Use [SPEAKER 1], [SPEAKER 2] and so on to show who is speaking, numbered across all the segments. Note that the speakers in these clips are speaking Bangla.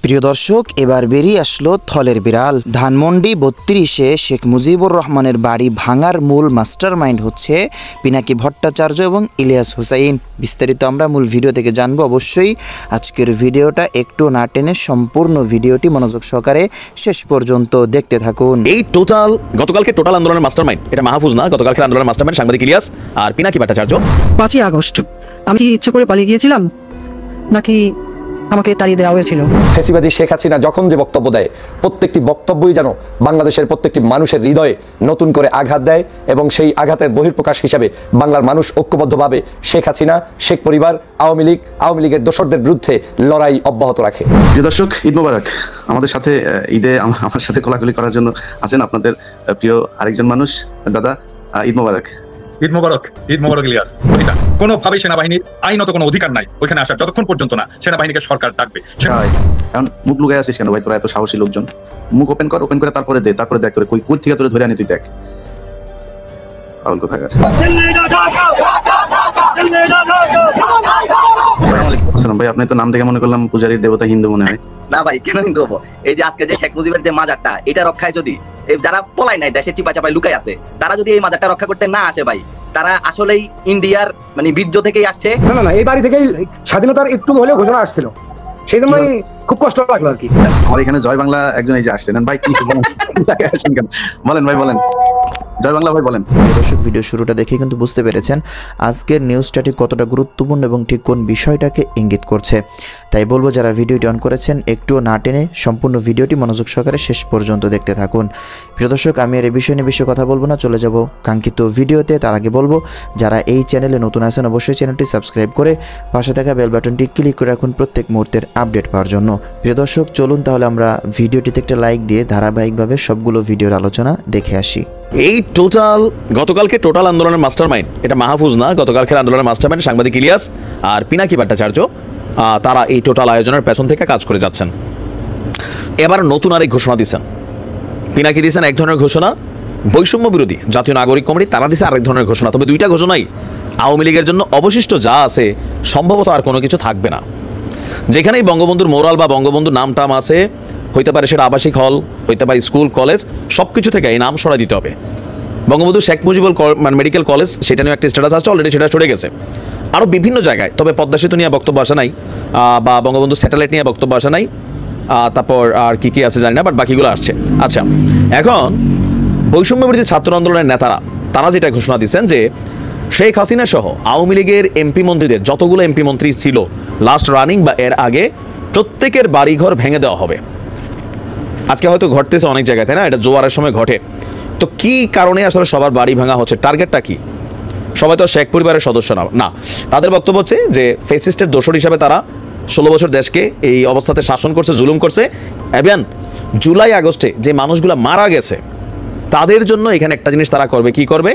[SPEAKER 1] প্রিয় দর্শক, এবার বেরিয়ে আসলো থলের বিড়াল। ধানমন্ডি ৩২-এ শেখ মুজিবুর রহমানের বাড়ি ভাঙার মূল মাস্টারমাইন্ড হচ্ছে পিনাকি ভট্টাচার্য এবং ইলিয়াস হুসাইন। বিস্তারিত আমরা মূল ভিডিও থেকে জানবো। অবশ্যই আজকের ভিডিওটা একটু না টেনে সম্পূর্ণ ভিডিওটি মনোযোগ সহকারে শেষ পর্যন্ত দেখতে থাকুন।
[SPEAKER 2] এই গতকালকে টোটাল আন্দোলনের মাস্টারমাইন্ড এটা মাহফুজ না, গতকালকে আন্দোলনের মাস্টারমাইন্ড সাংবাদিক ইলিয়াস আর পিনাকি ভট্টাচার্য।
[SPEAKER 3] 5ই আগস্ট আমি কি ইচ্ছে করে পালিয়ে গিয়েছিলাম নাকি আমাকে তাড়িয়ে দেওয়া হয়েছিল?
[SPEAKER 4] ফ্যাসিবাদী শেখ হাসিনা যখন যে বক্তব্য দেয়, প্রত্যেকটি বক্তব্যই যেন বাংলাদেশের প্রত্যেকটি মানুষের হৃদয়ে নতুন করে আঘাত দেয় এবং সেই আঘাতের বহিঃপ্রকাশ হিসাবে বাংলার মানুষ ঐক্যবদ্ধভাবে শেখ হাসিনা, শেখ পরিবার, আওয়ামী লীগের দোসরদের বিরুদ্ধে লড়াই অব্যাহত রাখে।
[SPEAKER 5] প্রিয় দর্শক, ঈদ মোবারক। আমাদের সাথে ঈদে আমার সাথে কোলাকুলি করার জন্য আছেন আপনাদের প্রিয় আরেকজন মানুষ। দাদা, ঈদ মোবারক।
[SPEAKER 6] ঈদ মোবারক। ঈদ মোবারক ইলিয়াস। কোনোভাবেই সেনাবাহিনীর আইনত কোনো অধিকার নাই ওইখানে আসার, যতক্ষণ পর্যন্ত না সেনাবাহিনীকে সরকার ডাকবে।
[SPEAKER 5] কারণ মুখ লুকায় আসিস কেন ভাই? তোরা এত সাহসী লোকজন, মুখ ওপেন করে তারপরে দেখ করে কই থেকে তোরে ধরে আনি তুই দেখ। পাগল কোথাকার। ভাই, আপনি তো নাম দেখে মনে করলাম পূজারীর দেবতা হিন্দু মনে হয়।
[SPEAKER 7] না ভাই, কেন হিন্দু হবো? এই যে আজকে যে শেখ মুজিবের যে মাজারটা, এটা রক্ষায় যদি যারা পলাই নাই, দেশে চিপা চাপায় লুকাই আছে, তারা যদি এই মাজারটা রক্ষা করতে না আসে ভাই, তারা আসলেই ইন্ডিয়ার মানে বীর্য থেকেই আসছে।
[SPEAKER 8] না, এই বাড়ি থেকেই স্বাধীনতার একটু হলেও ঘোষণা আসছিল, সেই জন্যই খুব কষ্ট লাগলো আর কি।
[SPEAKER 5] আমার এখানে জয় বাংলা একজন এই যে আসছেন ভাই, কি বলেন ভাই, বলেন জয় বাংলা ভাই, বলেন।
[SPEAKER 1] দর্শক, ভিডিও শুরুটা দেখে কিন্তু বুঝতে পেরেছেন আজকের নিউজটা ঠিক কতটা গুরুত্বপূর্ণ এবং ঠিক কোন বিষয়টাকে ইঙ্গিত করছে। তাই বলবো, যারা ভিডিওটি অন করেছেন একটু না টেনে সম্পূর্ণ ভিডিওটি মনোযোগ সহকারে শেষ পর্যন্ত দেখতে থাকুন। প্রিয় দর্শক, আমি আর এই বিষয় নিয়ে বেশি কথা বলবো না, চলে যাব কাঙ্ক্ষিত ভিডিওতে। তার আগে বলবো, যারা এই চ্যানেলে নতুন আছেন অবশ্যই চ্যানেলটি সাবস্ক্রাইব করে পাশে থাকা বেল বাটনটি ক্লিক করে রাখুন প্রত্যেক মুহূর্তের আপডেট পাওয়ার জন্য। প্রিয় দর্শক, চলুন তাহলে আমরা ভিডিওটিতে একটা লাইক দিয়ে ধারাবাহিকভাবে সবগুলো ভিডিওর আলোচনা দেখে আসি।
[SPEAKER 2] এই গতকালকে টোটাল আন্দোলনের মাস্টারমাইন্ড এটা মাহফুজ না, গতকালকে আন্দোলনের মাস্টারমাইন্ড সাংবাদিক ইলিয়াস আর পিনাকি ভট্টাচার্য। তারা এই টোটাল আয়োজনের পেছন থেকে কাজ করে যাচ্ছেন। এবার নতুন আরেক ঘোষণা দিচ্ছেন। পিনাকি দিয়েছেন এক ধরনের ঘোষণা, বৈষম্য বিরোধী জাতীয় নাগরিক কমিটি তারা দিয়েছে আরেক ধরনের ঘোষণা। তবে দুইটা ঘোষণাই আওয়ামী লীগের জন্য অবশিষ্ট যা আছে সম্ভবত আর কোনো কিছু থাকবে না। যেখানেই বঙ্গবন্ধুর মোরাল বা বঙ্গবন্ধুর নাম টাম আছে, হইতে পারে সেটা আবাসিক হল, হইতে পারে স্কুল কলেজ, সব কিছু থেকে এই নাম সরাই দিতে হবে। বঙ্গবন্ধু শেখ মুজিবুর মেডিকেল কলেজ, সেটা নিয়ে একটা স্ট্যাটাস আসছে, অলরেডি সেটা সরে গেছে। আরও বিভিন্ন জায়গায়, তবে পদ্মা সেতু নিয়ে বক্তব্য আসা নাই, বা বঙ্গবন্ধু স্যাটেলাইট নিয়ে বক্তব্য আসা নাই, তারপর আর কি আছে জানি না, বাট বাকিগুলো আসছে। আচ্ছা, এখন বৈষম্য বিরোধী ছাত্র আন্দোলনের নেতারা তারা যেটা ঘোষণা দিচ্ছেন যে শেখ হাসিনা সহ আওয়ামী লীগের এমপি মন্ত্রীদের, যতগুলো এমপি মন্ত্রী ছিল লাস্ট রানিং বা এর আগে, প্রত্যেকের বাড়িঘর ভেঙে দেওয়া হবে। আজকে হয়তো ঘটতেছে অনেক জায়গায়, তাই না? এটা জোয়ারের সময় ঘটে। তো কি কারণে আসলে সবার বাড়ি ভাঙা হচ্ছে? টার্গেটটা কি? সবাই তো শেখ পরিবারের সদস্য না। তাদের বক্তব্য হচ্ছে যে ফ্যাসিস্টের দোসর হিসাবে তারা 16 বছর দেশকে এই অবস্থাতে শাসন করছে, জুলুম করছে। এবং জুলাই আগস্টে যে মানুষগুলো মারা গেছে তাদের জন্য এখানে একটা জিনিস তারা করবে। কি করবে?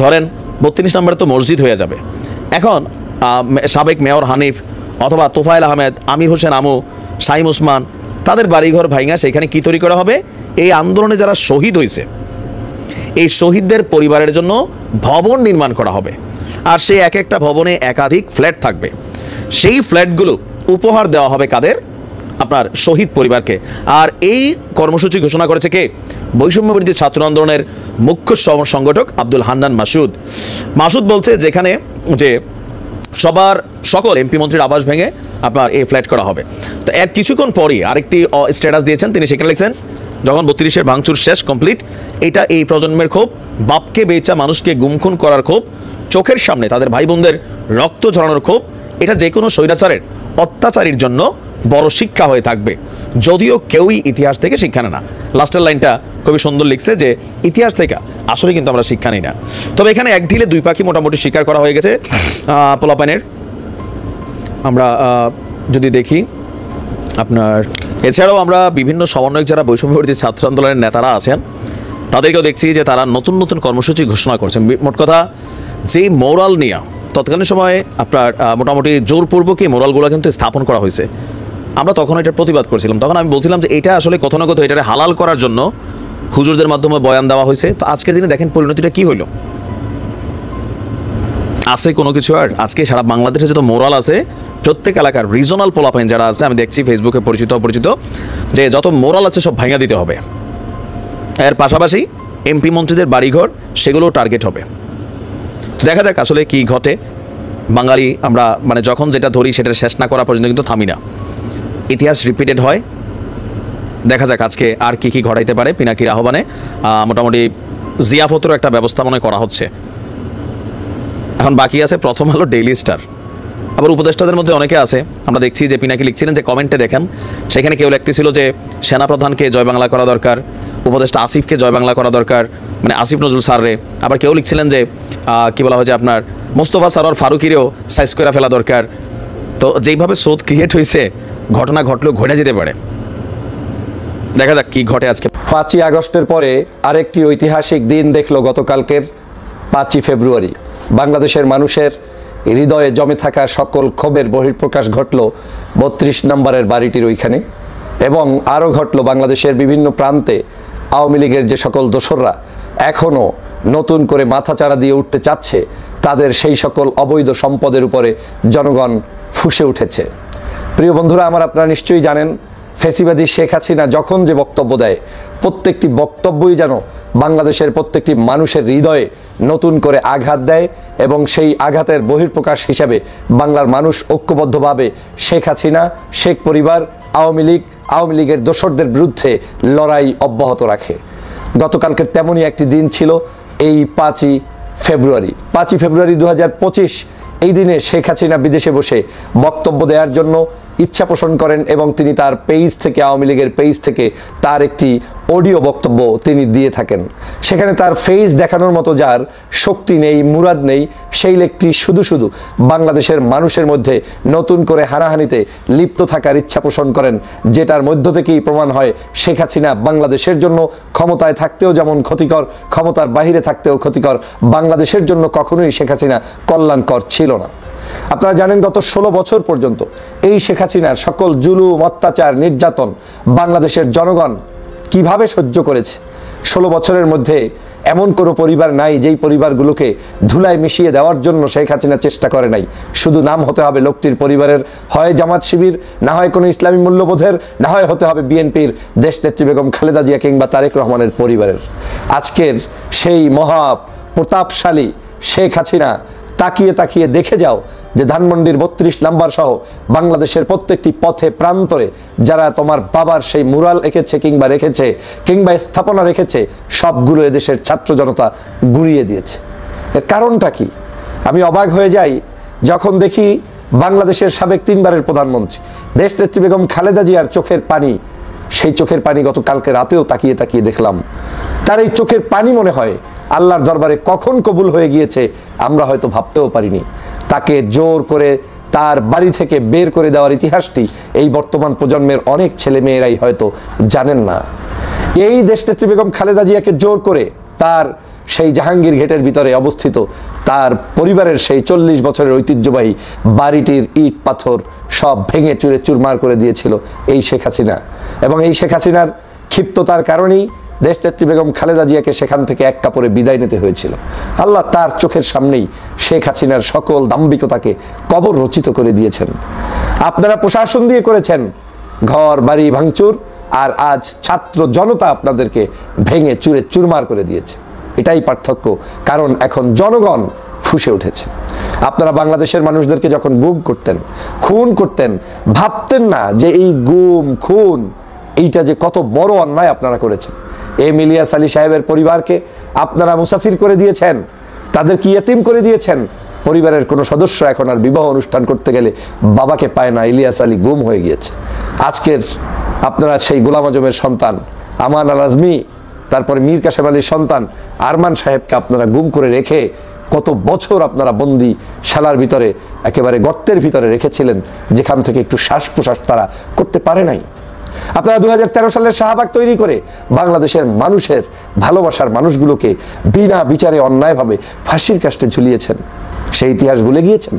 [SPEAKER 2] ধরেন 32 নম্বরে তো মসজিদ হয়ে যাবে। এখন সাবেক মেয়র হানিফ অথবা তোফায়েল আহমেদ, আমির হোসেন আমু, শাইম উসমান, তাদের বাড়িঘর ভাঙা সেখানে কি তৈরি করা হবে? এই আন্দোলনে যারা শহীদ হয়েছে এই শহীদদের পরিবারের জন্য ভবন নির্মাণ করা হবে। আর সেই এক একটা ভবনে একাধিক ফ্ল্যাট থাকবে। সেই ফ্ল্যাটগুলো উপহার দেওয়া হবে কাদের? আপনার শহীদ পরিবারকে। আর এই কর্মসূচি ঘোষণা করেছে কে? বৈষম্য বিরোধী ছাত্র আন্দোলনের মুখ্য সংগঠক আব্দুল হান্নান মাসুদ বলছে যেখানে যে সকল এমপি মন্ত্রীর আবাস ভেঙে আপনার এই ফ্ল্যাট করা হবে। তো এর কিছুক্ষণ পরই আরেকটি স্ট্যাটাস দিয়েছেন তিনি, সেখানে লিখছেন যখন 32-এর ভাঙচুর শেষ কমপ্লিট, এটা এই প্রজন্মের ক্ষোভ, বাপকে বেচা মানুষকে গুমখুন করার ক্ষোভ, চোখের সামনে তাদের ভাই বোনদের রক্ত ঝরানোর ক্ষোভ, এটা যে কোনো স্বৈরাচারের অত্যাচারীর জন্য বড় শিক্ষা হয়ে থাকবে, যদিও কেউই ইতিহাস থেকে শিক্ষা নেয় না। লাস্টের লাইনটা খুবই সুন্দর লিখছে যে ইতিহাস থেকে আসলে কিন্তু আমরা শিক্ষা নিই না। তবে এখানে এক ঢিলে দুই পাখি মোটামুটি স্বীকার করা হয়ে গেছে পোলাপানের। আমরা যদি দেখি আপনার, এছাড়াও আমরা বিভিন্ন সমন্বয়ক যারা বৈষম্য বিরোধী ছাত্র আন্দোলনের নেতারা আছেন তাদেরকেও দেখছি যে তারা নতুন নতুন কর্মসূচি ঘোষণা করছেন। মোট কথা, যেই মোরাল নিয়ে তৎকালীন সময়ে আপনার মোটামুটি জোরপূর্বক এই মোরালগুলো কিন্তু স্থাপন করা হয়েছে। আমরা তখন এটার প্রতিবাদ করছিলাম। তখন আমি বলছিলাম যে এটা আসলে কোথাও না কোথাও এটাকে হালাল করার জন্য হুজুরদের মাধ্যমে বয়ান দেওয়া হয়েছে। তো আজকের দিনে দেখেন পরিণতিটা কি হইল। আছে কোনো কিছু আর? আজকে সারা বাংলাদেশে যত মোরাল আছে, প্রত্যেক এলাকার রিজনাল পোলাপাইন যারা আছে, আমি দেখছি ফেসবুকে পরিচিত যে যত মোরাল আছে সব ভাঙা দিতে হবে। এর পাশাপাশি এমপি মন্ত্রীদের বাড়িঘর সেগুলো টার্গেট হবে। দেখা যাক আসলে কি ঘটে। বাঙালি আমরা মানে যখন যেটা ধরি সেটা শেষ না করা পর্যন্ত কিন্তু থামি না। ইতিহাস রিপিটেড হয়। দেখা যাক আজকে আর কি ঘটাইতে পারে। পিনাকির আহ্বানে মোটামুটি জিয়াফতেরও একটা ব্যবস্থা মনে করা হচ্ছে। এখন বাকি আছে প্রথম আলো, ডেইলি স্টার। আবার উপদেষ্টাদের মধ্যে অনেকে আছে, আমরা দেখছি যে পিনাকি লিখছিলেন যে কমেন্টে দেখেন, সেখানে কেউ লিখতেছিল যে সেনাপ্রধানকে জয় বাংলা করা দরকার, উপদেষ্টা আসিফকে জয় বাংলা করা দরকার, মানে আসিফ নজরুল স্যাররে। আবার কেউ লিখছিলেন যে কি বলা হয় যে আপনার মোস্তফা সারোয়ার ফারুকিরেও সাইজ করে ফেলা দরকার। তো যেইভাবে স্রোত ক্রিয়েট হয়েছে, ঘটনা ঘটলেও ঘটে যেতে পারে। দেখা যাক কি ঘটে আজকে।
[SPEAKER 4] 5ই আগস্টের পরে আরেকটি ঐতিহাসিক দিন দেখলো গতকালকের 5ই ফেব্রুয়ারি। বাংলাদেশের মানুষের হৃদয়ে জমে থাকা সকল ক্ষোভের বহিঃপ্রকাশ ঘটলো 32 নম্বরের বাড়িটির ওইখানে, এবং আরও ঘটলো বাংলাদেশের বিভিন্ন প্রান্তে আওয়ামী লীগের যে সকল দোসররা এখনও নতুন করে মাথাচাড়া দিয়ে উঠতে চাচ্ছে, তাদের সেই সকল অবৈধ সম্পদের উপরে জনগণ ফুঁসে উঠেছে। প্রিয় বন্ধুরা আমার, আপনারা নিশ্চয়ই জানেন ফ্যাসিবাদী শেখ হাসিনা যখন যে বক্তব্য দেয়, প্রত্যেকটি বক্তব্যই যেন বাংলাদেশের প্রত্যেকটি মানুষের হৃদয়ে নতুন করে আঘাত দেয়, এবং সেই আঘাতের বহিঃপ্রকাশ হিসাবে বাংলার মানুষ ঐক্যবদ্ধভাবে শেখ হাসিনা, শেখ পরিবার, আওয়ামী লীগের দোসরদের বিরুদ্ধে লড়াই অব্যাহত রাখে। গতকালকের তেমনই একটি দিন ছিল এই 5ই ফেব্রুয়ারি। 5ই ফেব্রুয়ারি 2025। এই দিনে শেখ হাসিনা বিদেশে বসে বক্তব্য দেওয়ার জন্য ইচ্ছা পোষণ করেন, এবং তিনি তার পেজ থেকে, আওয়ামী লীগের পেজ থেকে তার একটি অডিও বক্তব্য তিনি দিয়ে থাকেন। সেখানে তার ফেস দেখানোর মতো যার শক্তি নেই, মুরাদ নেই, সেই লোকটি শুধু বাংলাদেশের মানুষের মধ্যে নতুন করে হানাহানিতে লিপ্ত থাকার ইচ্ছা পোষণ করেন, যেটার মধ্য থেকেই প্রমাণ হয় শেখ হাসিনা বাংলাদেশের জন্য ক্ষমতায় থাকতেও যেমন ক্ষতিকর, ক্ষমতার বাহিরে থাকতেও ক্ষতিকর, বাংলাদেশের জন্য কখনোই শেখ হাসিনা কল্যাণকর ছিল না। আপনারা জানেন গত 16 বছর পর্যন্ত এই শেখ হাসিনার সকল জুলুম, অত্যাচার, নির্যাতন বাংলাদেশের জনগণ কিভাবে সহ্য করেছে। 16 বছরের মধ্যে এমন কোনো পরিবার নাই যেই পরিবারগুলোকে ধুলায় মিশিয়ে দেওয়ার জন্য শেখ হাসিনা চেষ্টা করে নাই। শুধু নাম হতে হবে লোকটির পরিবারের, হয় জামাত শিবির, না হয় কোনো ইসলামী মূল্যবোধের, না হয় হতে হবে বিএনপির দেশনেত্রী বেগম খালেদা জিয়া কিংবা তারেক রহমানের পরিবারের। আজকের সেই মহা প্রতাপশালী শেখ হাসিনা তাকিয়ে দেখে যাও যে ধানমন্ডির 32 নাম্বার সহ বাংলাদেশের প্রত্যেকটি পথে প্রান্তরে যারা তোমার বাবার সেই মুরাল এঁকেছে কিংবা রেখেছে কিংবা স্থাপনা রেখেছে, সবগুলো এদেশের ছাত্র জনতা গুড়িয়ে দিয়েছে। এর কারণটা কি? আমি অবাক হয়ে যাই যখন দেখি বাংলাদেশের সাবেক 3 বারের প্রধানমন্ত্রী দেশনেত্রী বেগম খালেদা জিয়ার চোখের পানি, সেই চোখের পানি গতকালকে রাতেও তাকিয়ে দেখলাম। তার এই চোখের পানি মনে হয় আল্লাহর দরবারে কখন কবুল হয়ে গিয়েছে আমরা হয়তো ভাবতেও পারিনি। তাকে জোর করে তার বাড়ি থেকে বের করে দেওয়ার ইতিহাসটি এই বর্তমান প্রজন্মের অনেক ছেলে মেয়েরাই হয়তো জানেন না। এই দেশনেত্রী বেগম খালেদা জিয়াকে জোর করে তার সেই জাহাঙ্গীর গেটের ভিতরে অবস্থিত তার পরিবারের সেই 40 বছরের ঐতিহ্যবাহী বাড়িটির ইট পাথর সব ভেঙে চুরে চুরমার করে দিয়েছিল এই শেখ হাসিনা, এবং এই শেখ হাসিনার ক্ষিপ্ততার কারণেই দেশনেত্রী বেগম খালেদা জিয়াকে সেখান থেকে এক কাপড়ে বিদায় নিতে হয়েছিল। আল্লাহ তার চোখের সামনেই শেখ হাসিনার সকল দাম্ভিকতাকে কবর রচিত করে দিয়েছেন। আপনারা প্রশাসন দিয়ে করেছেন ঘর বাড়ি ভাঙচুর, আর আজ ছাত্র জনতা আপনাদেরকে ভেঙে চুরে চুরমার করে দিয়েছে। এটাই পার্থক্য, কারণ এখন জনগণ ফুঁসে উঠেছে। আপনারা বাংলাদেশের মানুষদেরকে যখন গুম করতেন, খুন করতেন, ভাবতেন না যে এই গুম খুন এইটা যে কত বড় অন্যায় আপনারা করেছেন। এম ইলিয়াস আলী সাহেবের পরিবারকে আপনারা মুসাফির করে দিয়েছেন, তাদেরকে ইয়েতিম করে দিয়েছেন। পরিবারের কোনো সদস্য এখন আর বিবাহ অনুষ্ঠান করতে গেলে বাবাকে পায় না, ইলিয়াস আলী গুম হয়ে গিয়েছে। আজকের আপনারা সেই গোলাম আজমের সন্তান আমান আল আজমি, তারপরে মীর কাসেম আলীর সন্তান আরমান সাহেবকে আপনারা গুম করে রেখে কত বছর আপনারা বন্দি শালার ভিতরে, একেবারে গর্তের ভিতরে রেখেছিলেন, যেখান থেকে একটু শ্বাস প্রশ্বাস তারা করতে পারে নাই। আপনারা 2013 সালের শাহবাগ তৈরি করে বাংলাদেশের মানুষের ভালোবাসার মানুষগুলোকে বিনা বিচারে অন্যায়ভাবে ফাঁসির কাস্টে ঝুলিয়েছেন। সেই ইতিহাস ভুলে গিয়েছেন?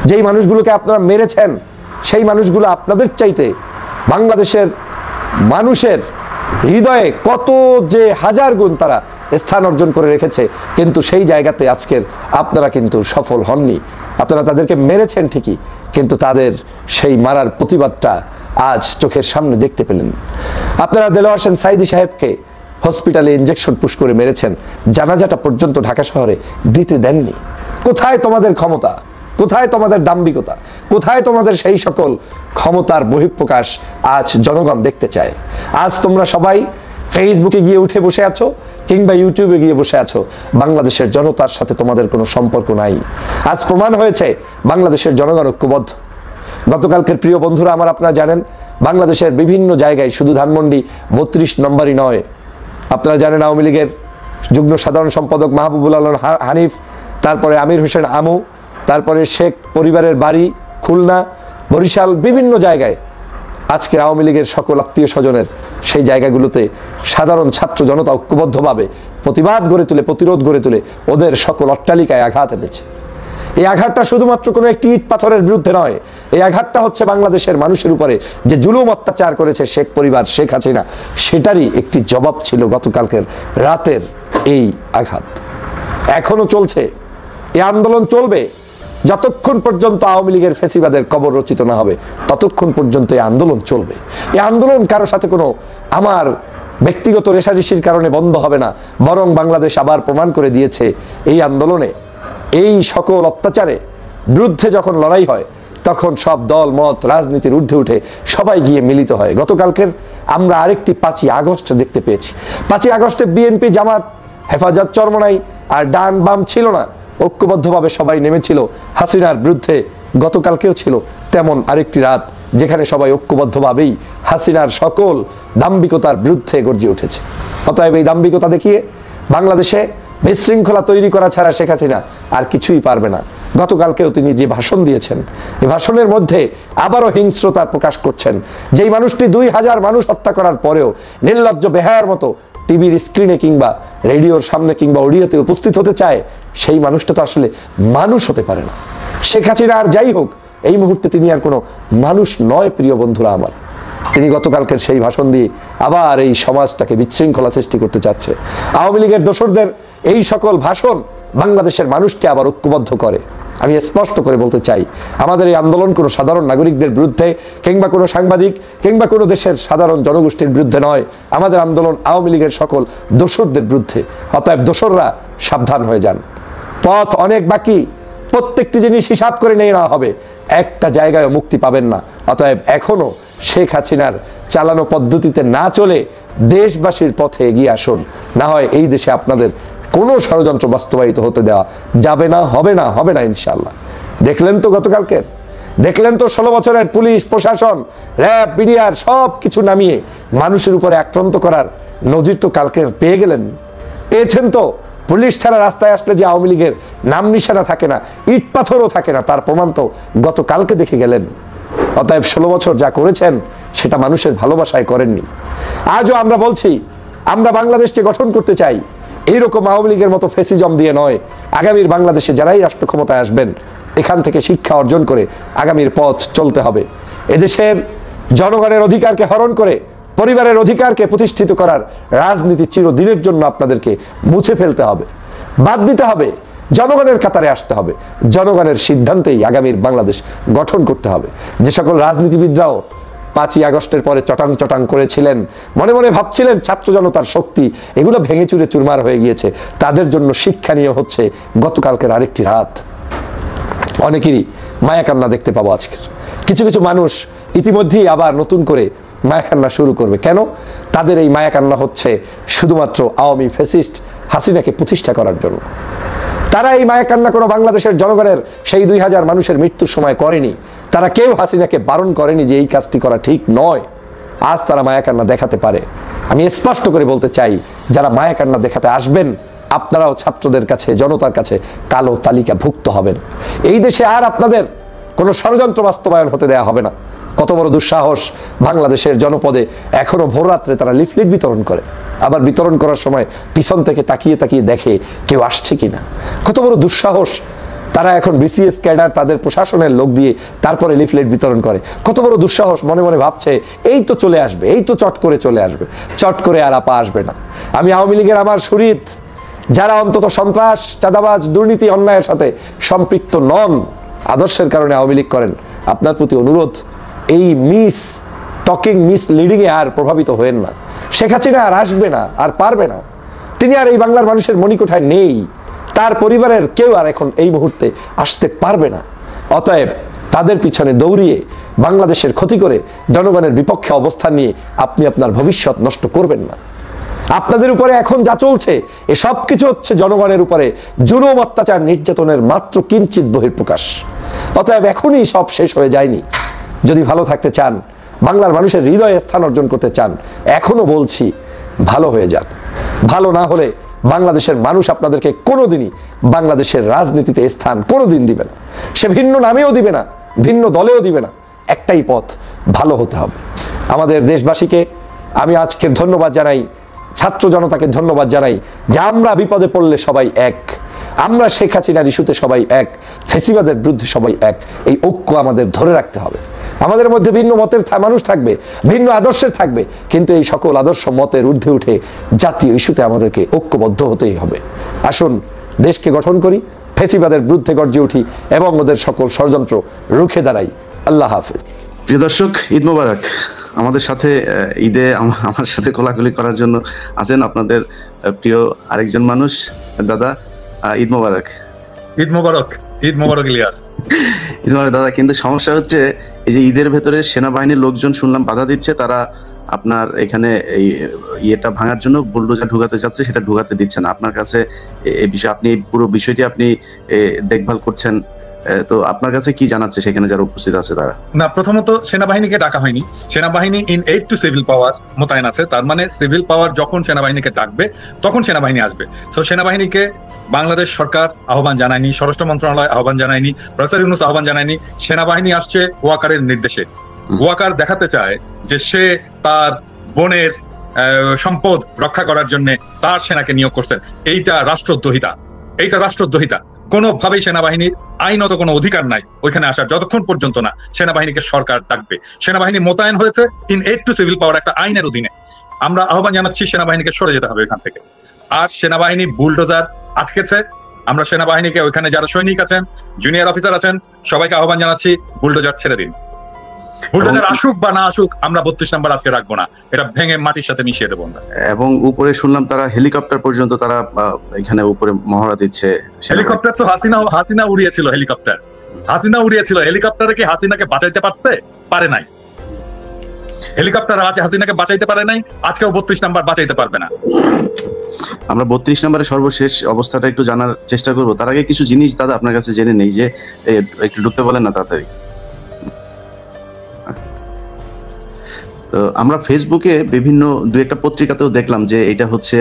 [SPEAKER 4] যেই মানুষগুলোকে আপনারা মেরেছেন সেই মানুষগুলো আপনাদের চাইতে বাংলাদেশের মানুষের হৃদয়ে কত যে হাজার গুণ তারা স্থান অর্জন করে রেখেছে, কিন্তু সেই জায়গাতে আজকের আপনারা কিন্তু সফল হননি। আপনারা তাদেরকে মেরেছেন ঠিকই, কিন্তু তাদের সেই মারার প্রতিবাদটা আজ চোখের সামনে দেখতে পেলেন। আপনারা দেলোয়ার হোসেন সাইদি সাহেবকে হসপিটালে ইনজেকশন পুশ করে মেরেছেন, জানাজাটা পর্যন্ত ঢাকা শহরে দিতে দেননি। কোথায় তোমাদের ক্ষমতা? কোথায় তোমাদের দাম্ভিকতা? কোথায় তোমাদের সেই সকল ক্ষমতার বহিঃপ্রকাশ আজ জনগণ দেখতে চায়? আজ তোমরা সবাই ফেসবুকে গিয়ে উঠে বসে আছো কিংবা ইউটিউবে গিয়ে বসে আছো, বাংলাদেশের জনতার সাথে তোমাদের কোনো সম্পর্ক নাই। আজ প্রমাণ হয়েছে বাংলাদেশের জনগণ ঐক্যবদ্ধ। গতকালকের প্রিয় বন্ধুরা আমার, আপনারা জানেন বাংলাদেশের বিভিন্ন জায়গায়, শুধু ধানমন্ডি 32 নম্বরই নয়, আপনারা জানেন আওয়ামী লীগের যুগ্ম সাধারণ সম্পাদক মাহবুবুল আলম হানিফ, তারপরে আমির হোসেন আমু, তারপরে শেখ পরিবারের বাড়ি খুলনা, বরিশাল, বিভিন্ন জায়গায় আজকে আওয়ামী লীগের সকল আত্মীয় স্বজনের সেই জায়গাগুলোতে সাধারণ ছাত্র জনতা ঐক্যবদ্ধভাবে প্রতিবাদ গড়ে তুলে, প্রতিরোধ গড়ে তুলে ওদের সকল অট্টালিকায় আঘাত এনেছে। এই আঘাতটা শুধুমাত্র কোনো একটি ইট পাথরের বিরুদ্ধে নয়, এই আঘাতটা হচ্ছে বাংলাদেশের মানুষের উপরে যে জুলুম অত্যাচার করেছে শেখ পরিবার, শেখ হাসিনা, সেটারই একটি জবাব ছিল গতকালকের রাতের এই আঘাত। এখনো চলছে এই আন্দোলন, চলবে যতক্ষণ পর্যন্ত আওয়ামী লীগের ফেসিবাদের কবর রচিত না হবে, ততক্ষণ পর্যন্ত এই আন্দোলন চলবে। এই আন্দোলন কারো সাথে কোনো আমার ব্যক্তিগত রেশারেশির কারণে বন্ধ হবে না, বরং বাংলাদেশ আবার প্রমাণ করে দিয়েছে এই আন্দোলনে, এই সকল অত্যাচারে বিরুদ্ধে যখন লড়াই হয় তখন সব দল মত রাজনীতির ঊর্ধ্বে উঠে সবাই গিয়ে মিলিত হয়। গতকালকের আমরা আরেকটি 5ই আগস্ট দেখতে পেয়েছি। 5ই আগস্টে বিএনপি, জামাত, হেফাজত চরমনাই আর ডান বাম ছিল না, ঐক্যবদ্ধভাবে সবাই নেমেছিল হাসিনার বিরুদ্ধে। গতকালকেও ছিল তেমন আরেকটি রাত, যেখানে সবাই ঐক্যবদ্ধভাবেই হাসিনার সকল দাম্ভিকতার বিরুদ্ধে গর্জে উঠেছে। অতএব এই দাম্ভিকতা দেখিয়ে বাংলাদেশে বিশৃঙ্খলা তৈরি করা ছাড়া শেখ হাসিনা আর কিছুই পারবে না। গতকালকেও তিনি যে ভাষণ দিয়েছেন, এই ভাষণের মধ্যে আবারও হিংস্রতা প্রকাশ করছেন। যেই মানুষটি 2000 মানুষ হত্যা করার পরেও নির্লজ্জ বেহায়ার মতো টিভির স্ক্রিনে কিংবা রেডিওর সামনে কিংবা অডিওতে উপস্থিত হতে চায়, সেই মানুষটা তো আসলে মানুষ হতে পারে না। শেখ হাসিনা আর যাই হোক, এই মুহূর্তে তিনি আর কোনো মানুষ নয় প্রিয় বন্ধুরা আমার। তিনি গতকালকের সেই ভাষণ দিয়ে আবার এই সমাজটাকে বিশৃঙ্খলা সৃষ্টি করতে চাচ্ছে। আওয়ামী লীগের দোসরদের এই সকল ভাষণ বাংলাদেশের মানুষকে আবার ঐক্যবদ্ধ করে। আমি স্পষ্ট করে বলতে চাই, আমাদের এই আন্দোলন কোনো সাধারণ নাগরিকদের বিরুদ্ধে কিংবা কোনো সাংবাদিক কিংবা কোনো দেশের সাধারণ জনগোষ্ঠীর বিরুদ্ধে নয়, আমাদের আন্দোলন আওয়ামী লীগের সকল দোসরদের বিরুদ্ধে। অতএব দোসররা সাবধান হয়ে যান, পথ অনেক বাকি, প্রত্যেকটি জিনিস হিসাব করে নিয়ে নেওয়া হবে, একটা জায়গায় মুক্তি পাবেন না। অতএব এখনো শেখ হাসিনার চালানো পদ্ধতিতে না চলে দেশবাসীর পথে এগিয়ে আসুন, না হয় এই দেশে আপনাদের কোনো ষড়যন্ত্র বাস্তবায়িত হতে দেওয়া যাবে না, হবে না, হবে না ইনশাআল্লাহ। দেখলেন তো গতকালকের, দেখলেন তো 16 বছরের পুলিশ প্রশাসন, র্যাব, বিডিআর সব কিছু নামিয়ে মানুষের উপরে আক্রান্ত করার নজির তো কালকের পেয়ে গেলেন, পেয়েছেন তো। পুলিশ ছাড়া রাস্তায় আসলে যে আওয়ামী লীগের নাম নিশানা থাকে না, ইট পাথরও থাকে না, তার প্রমাণ তো গতকালকে দেখে গেলেন। অতএব 16 বছর যা করেছেন সেটা মানুষের ভালোবাসায় করেননি। আজও আমরা বলছি, আমরা বাংলাদেশকে গঠন করতে চাই, এইরকম আওয়ামী লীগের মতো ফেসিজম দিয়ে নয়। আগামীর বাংলাদেশে যারাই রাষ্ট্র ক্ষমতায় আসবেন, এখান থেকে শিক্ষা অর্জন করে আগামীর পথ চলতে হবে। এদেশের জনগণের অধিকারকে হরণ করে পরিবারের অধিকারকে প্রতিষ্ঠিত করার রাজনীতি চিরদিনের জন্য আপনাদেরকে মুছে ফেলতে হবে, বাদ দিতে হবে, জনগণের কাতারে আসতে হবে। জনগণের সিদ্ধান্তেই আগামীর বাংলাদেশ গঠন করতে হবে। যে সকল রাজনীতিবিদরাও 5ই আগস্টের পরে চটাং চটাং করেছিলেন, মনে মনে ভাবছিলেন ছাত্র জনতার শক্তি, এগুলো ভেঙে চুরে চুরমার হয়ে গিয়েছে, তাদের জন্য শিক্ষণীয় হচ্ছে গতকালকের আরেকটি রাত। অনেকেরই মায়া কান্না দেখতে পাবো আজকের। কিছু কিছু মানুষ ইতিমধ্যেই আবার নতুন করে মায়া কান্না শুরু করবে। কেন? তাদের এই মায়া কান্না হচ্ছে শুধুমাত্র আওয়ামী ফ্যাসিস্ট হাসিনাকে প্রতিষ্ঠা করার জন্য। তারা এই মায়া কান্না কোনো বাংলাদেশের জনগণের সেই 2000 মানুষের মৃত্যুর সময় করেনি। তারা কেউ হাসিনাকে বারণ করেনি যে এই কাজটি করা ঠিক নয়। আজ তারা মায়া কান্না দেখাতে পারে। আমি স্পষ্ট করে বলতে চাই, যারা মায়া কান্না দেখাতে আসবেন, আপনারাও ছাত্রদের কাছে, জনতার কাছে কালো তালিকা ভুক্ত হবেন। এই দেশে আর আপনাদের কোনো ষড়যন্ত্র বাস্তবায়ন হতে দেওয়া হবে না। কত বড় দুঃসাহস! বাংলাদেশের জনপদে এখনো ভোররাত্রে তারা লিফলেট বিতরণ করে, আবার বিতরণ করার সময় পিছন থেকে তাকিয়ে তাকিয়ে দেখে কেউ আসছে কিনা। কত বড় দুঃসাহস! তারা এখন বিসিএস ক্যাডার তাদের প্রশাসনের লোক দিয়ে তারপরে লিফলেট বিতরণ করে। কত বড় দুঃসাহস! মনে মনে ভাবছে এই তো চলে আসবে, এই তো চট করে চলে আসবে। চট করে আর আপা আসবে না। আমি আওয়ামী লীগের আমার শরীর যারা অন্তত সন্ত্রাস, চাঁদাবাজ, দুর্নীতি, অন্যায়ের সাথে সম্পৃক্ত নন, আদর্শের কারণে আওয়ামী লীগ করেন, আপনার প্রতি অনুরোধ, এই মিস টকিং, মিস লিডিংয়ে আর প্রভাবিত হয়েন না। শেখ হাসিনা আর আসবে না, আর পারবে না। তিনি আর এই বাংলার মানুষের মণিকোঠায় নেই। তার পরিবারের কেউ আর এখন এই মুহূর্তে আসতে পারবে না। অতএব তাদের পিছনে দৌড়িয়ে বাংলাদেশের ক্ষতি করে জনগণের বিপক্ষে অবস্থান নিয়ে আপনি আপনার ভবিষ্যৎ নষ্ট করবেন না। আপনাদের উপরে এখন যা চলছে এ সব কিছু হচ্ছে জনগণের উপরে জুলুম, অত্যাচার, নির্যাতনের মাত্র কিঞ্চিত বহিঃপ্রকাশ। অতএব এখনই সব শেষ হয়ে যায়নি। যদি ভালো থাকতে চান, বাংলার মানুষের হৃদয়ে স্থান অর্জন করতে চান, এখনো বলছি ভালো হয়ে যান। ভালো না হলে বাংলাদেশের মানুষ আপনাদেরকে কোনোদিনই বাংলাদেশের রাজনীতিতে স্থান কোনোদিন দিবে না। সে ভিন্ন নামেও দিবে না, ভিন্ন দলেও দিবে না। একটাই পথ, ভালো হতে হবে। আমাদের দেশবাসীকে আমি আজকে ধন্যবাদ জানাই, ছাত্র জনতাকে ধন্যবাদ জানাই যে আমরা বিপদে পড়লে সবাই এক, আমরা শেখ হাসিনার ইস্যুতে সবাই এক, ফেসিবাদের বিরুদ্ধে সবাই এক। এই ঐক্য আমাদের ধরে রাখতে হবে। আমাদের মধ্যে ভিন্ন মতের মানুষ থাকবে, ভিন্ন আদর্শের থাকবে, কিন্তু এই সকল আদর্শ মতের ঊর্ধ্বে উঠে জাতীয় ইস্যুতে আমাদেরকে ঐক্যবদ্ধ হতেই হবে। আসুন দেশকে গঠন করি, ফেসিবাদের বিরুদ্ধে গর্জে উঠি এবং ওদের সকল ষড়যন্ত্র রুখে দাঁড়াই। আল্লাহ হাফেজ।
[SPEAKER 5] প্রিয় দর্শক, ঈদ মোবারক। আমাদের সাথে ঈদে আমার সাথে কোলাকুলি করার জন্য আছেন আপনাদের প্রিয় আরেকজন মানুষ। দাদা, ঈদ মোবারক।
[SPEAKER 6] ঈদ মোবারক, ঈদ মোবারক ইলিয়াস।
[SPEAKER 5] ঈদ মোবারক দাদা। কিন্তু সমস্যা হচ্ছে এই যে ঈদের ভেতরে সেনাবাহিনীর লোকজন শুনলাম বাধা দিচ্ছে, তারা আপনার এখানে এই ইয়েটা ভাঙার জন্য বুলডোজার ঢুকাতে যাচ্ছে, সেটা ঢুকাতে দিচ্ছে না। আপনার কাছে এই বিষয়ে আপনি পুরো বিষয়টি আপনি দেখভাল করছেন, তো আপনার কাছে কি জানাচ্ছে সেখানে যারা উপস্থিত আছে তারা?
[SPEAKER 6] না, প্রথমত সেনাবাহিনীকে ডাকা হয়নি। সেনাবাহিনী ইন এইড টু সিভিল পাওয়ার মোতায়েন আছে। তার মানে সিভিল পাওয়ার যখন সেনাবাহিনীকে ডাকবে তখন সেনাবাহিনী আসবে। তো সেনাবাহিনীকে বাংলাদেশ সরকার আহ্বান জানায়নি, স্বরাষ্ট্র মন্ত্রণালয় আহ্বান জানায়নি, প্রফেসর ইউনূস আহ্বান জানায়নি। সেনাবাহিনী আসছে ওয়াকারের নির্দেশে। ওয়াকার দেখাতে চায় যে সে তার বোনের সম্পদ রক্ষা করার জন্য তার সেনাকে নিয়োগ করছেন। এইটা রাষ্ট্রদ্রোহিতা, এইটা রাষ্ট্রদ্রোহিতা। কোনোভাবেই সেনাবাহিনীর আইনত কোনো অধিকার নাই ওইখানে আসার, যতক্ষণ পর্যন্ত না সেনাবাহিনীকে সরকার ডাকবে। সেনাবাহিনী মোতায়েন হয়েছে ইন এইড টু সিভিল পাওয়ার একটা আইনের অধীনে। আমরা আহ্বান জানাচ্ছি সেনাবাহিনীকে সরে যেতে হবে এখান থেকে। আর সেনাবাহিনী বুলডোজার আটকেছে। আমরা সেনাবাহিনীকে ওইখানে যারা সৈনিক আছেন, জুনিয়র অফিসার আছেন, সবাইকে আহ্বান জানাচ্ছি বুলডোজার ছেড়ে দিন। বুলডোজার আসুক বা না আসুক, আমরা 32 নাম্বার আজকে রাখবো না, এটা ভেঙে মাটির সাথে মিশিয়ে দেবো আমরা।
[SPEAKER 5] এবং উপরে শুনলাম তারা হেলিকপ্টার পর্যন্ত তারা এখানে উপরে মহড়া দিচ্ছে।
[SPEAKER 6] হেলিকপ্টার তো হাসিনা উড়িয়েছিল। হাসিনা উড়িয়েছিল হেলিকপ্টারে। কি হাসিনাকে বাঁচাইতে পারছে? পারে নাই। হেলিকপ্টার আছে, হাসিনাকে বাঁচাইতে পারে নাই। আজকেও 32 নাম্বার বাঁচাইতে পারবে না।
[SPEAKER 5] আমরা 32 নম্বরের সর্বশেষ অবস্থাটা একটু জানার চেষ্টা করবো। তার আগে কিছু জিনিস দাদা আপনার কাছে জেনে নেই, যে একটু ঢুকতে বলেন না তাড়াতাড়ি। তো আমরা ফেসবুকে বিভিন্ন দু একটা পত্রিকাতেও দেখলাম যে এটা হচ্ছে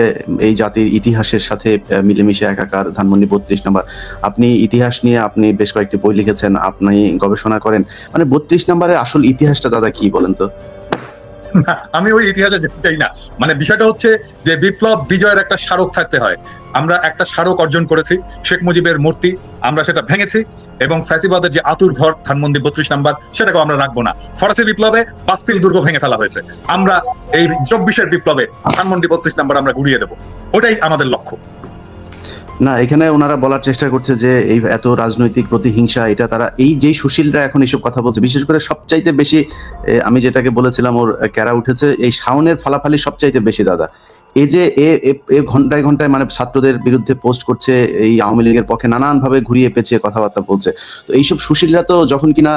[SPEAKER 5] এই জাতির ইতিহাসের সাথে মিলেমিশে একাকার। ধানমন্ডি 32 নম্বর। আপনি ইতিহাস নিয়ে আপনি বেশ কয়েকটি বই লিখেছেন, আপনি গবেষণা করেন। মানে 32 নম্বরের আসল ইতিহাসটা দাদা কি বলেন তো?
[SPEAKER 6] আমি ওই ইতিহাসে যেতে চাই না। মানে বিষয়টা হচ্ছে যে বিপ্লব বিজয়ের একটা স্মারক থাকতে হয়। আমরা একটা স্মারক অর্জন করেছি, শেখ মুজিবের মূর্তি, আমরা সেটা ভেঙেছি। এবং ফ্যাসিবাদের যে আতুর ঘর ধানমন্ডি 32 নাম্বার, সেটাকেও আমরা রাখবো না। ফরাসি বিপ্লবে বাস্তিল দুর্গ ভেঙে ফেলা হয়েছে, আমরা এই 24-এর বিপ্লবে ধানমন্ডি 32 নাম্বার আমরা গুড়িয়ে দেবো। ওটাই আমাদের লক্ষ্য।
[SPEAKER 5] না, এখানে ওনারা বলার চেষ্টা করছে যে এই এত রাজনৈতিক প্রতিহিংসা, এটা তারা এই যে সুশীলরা এখন এইসব কথা বলছে, বিশেষ করে সবচাইতে বেশি আমি যেটাকে বলেছিলাম ওর ক্যারা উঠেছে, এই শাওনের ফালাফালি সবচাইতে বেশি দাদা। এই যে এ ঘন্টায় ঘন্টায় মানে ছাত্রদের বিরুদ্ধে পোস্ট করছে, এই আওয়ামী লীগের পক্ষে নানানভাবে ঘুরিয়ে পেঁচিয়ে কথাবার্তা বলছে। তো এইসব সুশীলরা তো যখন কিনা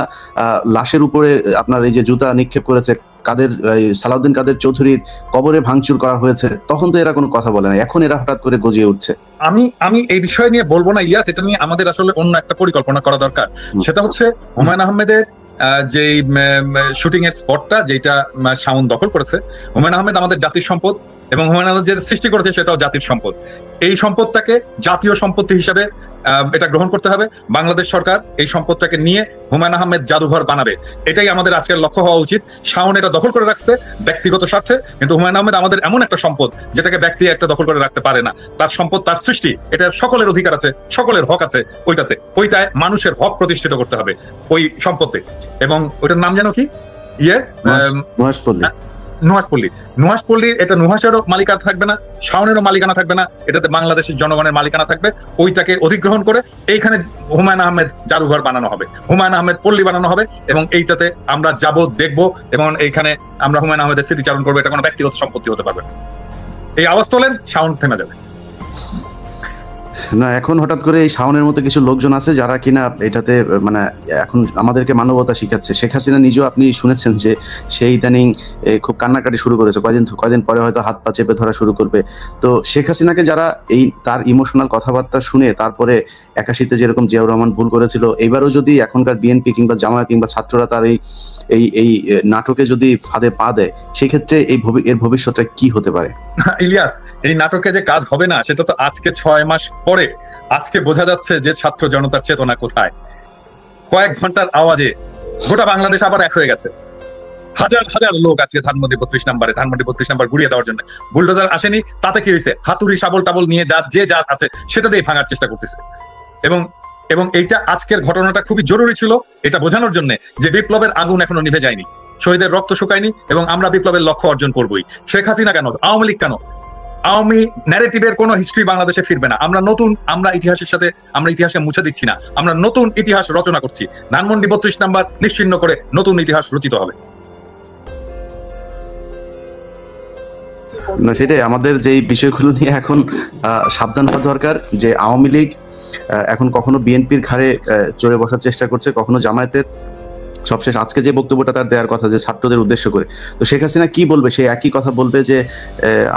[SPEAKER 5] লাশের উপরে আপনার এই যে জুতা নিক্ষেপ করেছে, সালাউদ্দিন কাদের চৌধুরীর কবরে ভাঙচুর করা হয়েছে, তখন তো এরা কোনো কথা বলে না। এখন এরা হঠাৎ করে গজিয়ে উঠছে।
[SPEAKER 6] আমি এই বিষয় নিয়ে বলবো না ইলিয়াস, এটা নিয়ে আমাদের আসলে অন্য একটা পরিকল্পনা করা দরকার। সেটা হচ্ছে হুমায়ুন আহমেদের যে শুটিং এর স্পটটা যেটা শাওন দখল করেছে। হুমায়ুন আহমেদ আমাদের জাতির সম্পদ, এবং হুমায়ুন আহমেদ যে সৃষ্টি করেছে সেটাও জাতির সম্পদ। এই সম্পদটাকে জাতীয় সম্পত্তি হিসাবে এটা গ্রহণ করতে হবে। বাংলাদেশ সরকার এই সম্পদটাকে নিয়ে হুমায়ুন আহমেদ জাদুঘর বানাবে, এটাই আমাদের আজকের লক্ষ্য হওয়া উচিত। শাওন এটা দখল করে রাখছে ব্যক্তিগত স্বার্থে, কিন্তু হুমায়ুন আহমেদ আমাদের এমন একটা সম্পদ যেটাকে ব্যক্তি একটা দখল করে রাখতে পারে না। তার সম্পদ, তার সৃষ্টি, এটা সকলের অধিকার আছে, সকলের হক আছে ওইটায় মানুষের হক প্রতিষ্ঠিত করতে হবে ওই সম্পদে। এবং ওইটার নাম যেন কি নুহাশপল্লী, এটা নুহাশেরও মালিকানা থাকবে না, শাওনেরও মালিকানা থাকবে না, এটাতে বাংলাদেশের জনগণের মালিকানা থাকবে। ওইটাকে অধিগ্রহণ করে এইখানে হুমায়ুন আহমেদ জাদুঘর বানানো হবে, হুমায়ুন আহমেদ পল্লী বানানো হবে, এবং এইটাতে আমরা যাব, দেখবো, এবং এইখানে আমরা হুমায়ুন আহমেদের স্মৃতিচারণ করবো। এটা কোনো ব্যক্তিগত সম্পত্তি হতে পারবে না। এই আওয়াজ তোলেন, শাওন থেমে যাবে
[SPEAKER 5] না। এখন হঠাৎ করে এই শাওনের মতো কিছু লোকজন আছে যারা কিনা এটাতে মানে এখন আমাদেরকে মানবতা শিখাচ্ছে। শেখ হাসিনা নিজেও আপনি শুনেছেন যে সেই ইদানিং খুব কান্নাকাটি শুরু করেছে, কয়দিন পরে হয়তো হাত পা চেপে ধরা শুরু করবে। তো শেখ হাসিনাকে যারা এই তার ইমোশনাল কথাবার্তা শুনে তারপরে 81-তে যেরকম জিয়াউর রহমান ভুল করেছিল, এইবারও যদি এখনকার বিএনপি কিংবা জামায়াত কিংবা ছাত্ররা তার এই নাটকে যদি ফাঁদে পা দেয়, সেক্ষেত্রে এর ভবিষ্যৎটা কি হতে পারে?
[SPEAKER 6] ইলিয়াস, এই নাটকে যে কাজ হবে না সেটা তো আজকে 6 মাস পরে আজকে বোঝা যাচ্ছে যে ছাত্র জনতার চেতনা কোথায়। কয়েক ঘন্টার আওয়াজে গোটা বাংলাদেশ আবার এক হয়ে গেছে। হাজার হাজার লোক আজকে ধানমন্ডি 32 নাম্বার গুড়িয়ে দেওয়ার জন্য, বুলডোজার আসেনি, তাতে কি হয়েছে? হাতুড়ি শাবল টাবল নিয়ে যা আছে সেটা দিয়ে ভাঙার চেষ্টা করতেছে। এবং এইটা আজকের ঘটনাটা খুবই জরুরি ছিল এটা বোঝানোর জন্য যে বিপ্লবের আগুন এখনো নিভে যায়নি, শহীদের রক্ত শুকায়নি, এবং আমরা বিপ্লবের লক্ষ্য অর্জন করবই। শেখ হাসিনা কেন, আওয়ামী লীগ কেন, আওয়ামী ন্যারেটিভের কোনো হিস্ট্রি বাংলাদেশে ফিরবে না। আমরা ইতিহাসে মুছে দিচ্ছি না, আমরা নতুন ইতিহাস রচনা করছি। ধানমন্ডি 32 নাম্বার নিশ্চিহ্ন করে নতুন ইতিহাস রচিত হবে।
[SPEAKER 5] না, সেটাই আমাদের যে বিষয়গুলো নিয়ে এখন সাবধান হওয়া দরকার, যে আওয়ামী লীগ এখন কখনো বিএনপির ঘাড়ে চড়ে বসার চেষ্টা করছে, কখনো জামায়াতের। সবশেষ আজকে যে বক্তব্যটা তার দেওয়ার কথা যে ছাত্রদের উদ্দেশ্য করে, তো শেখ হাসিনা কি বলবে? সে একই কথা বলবে যে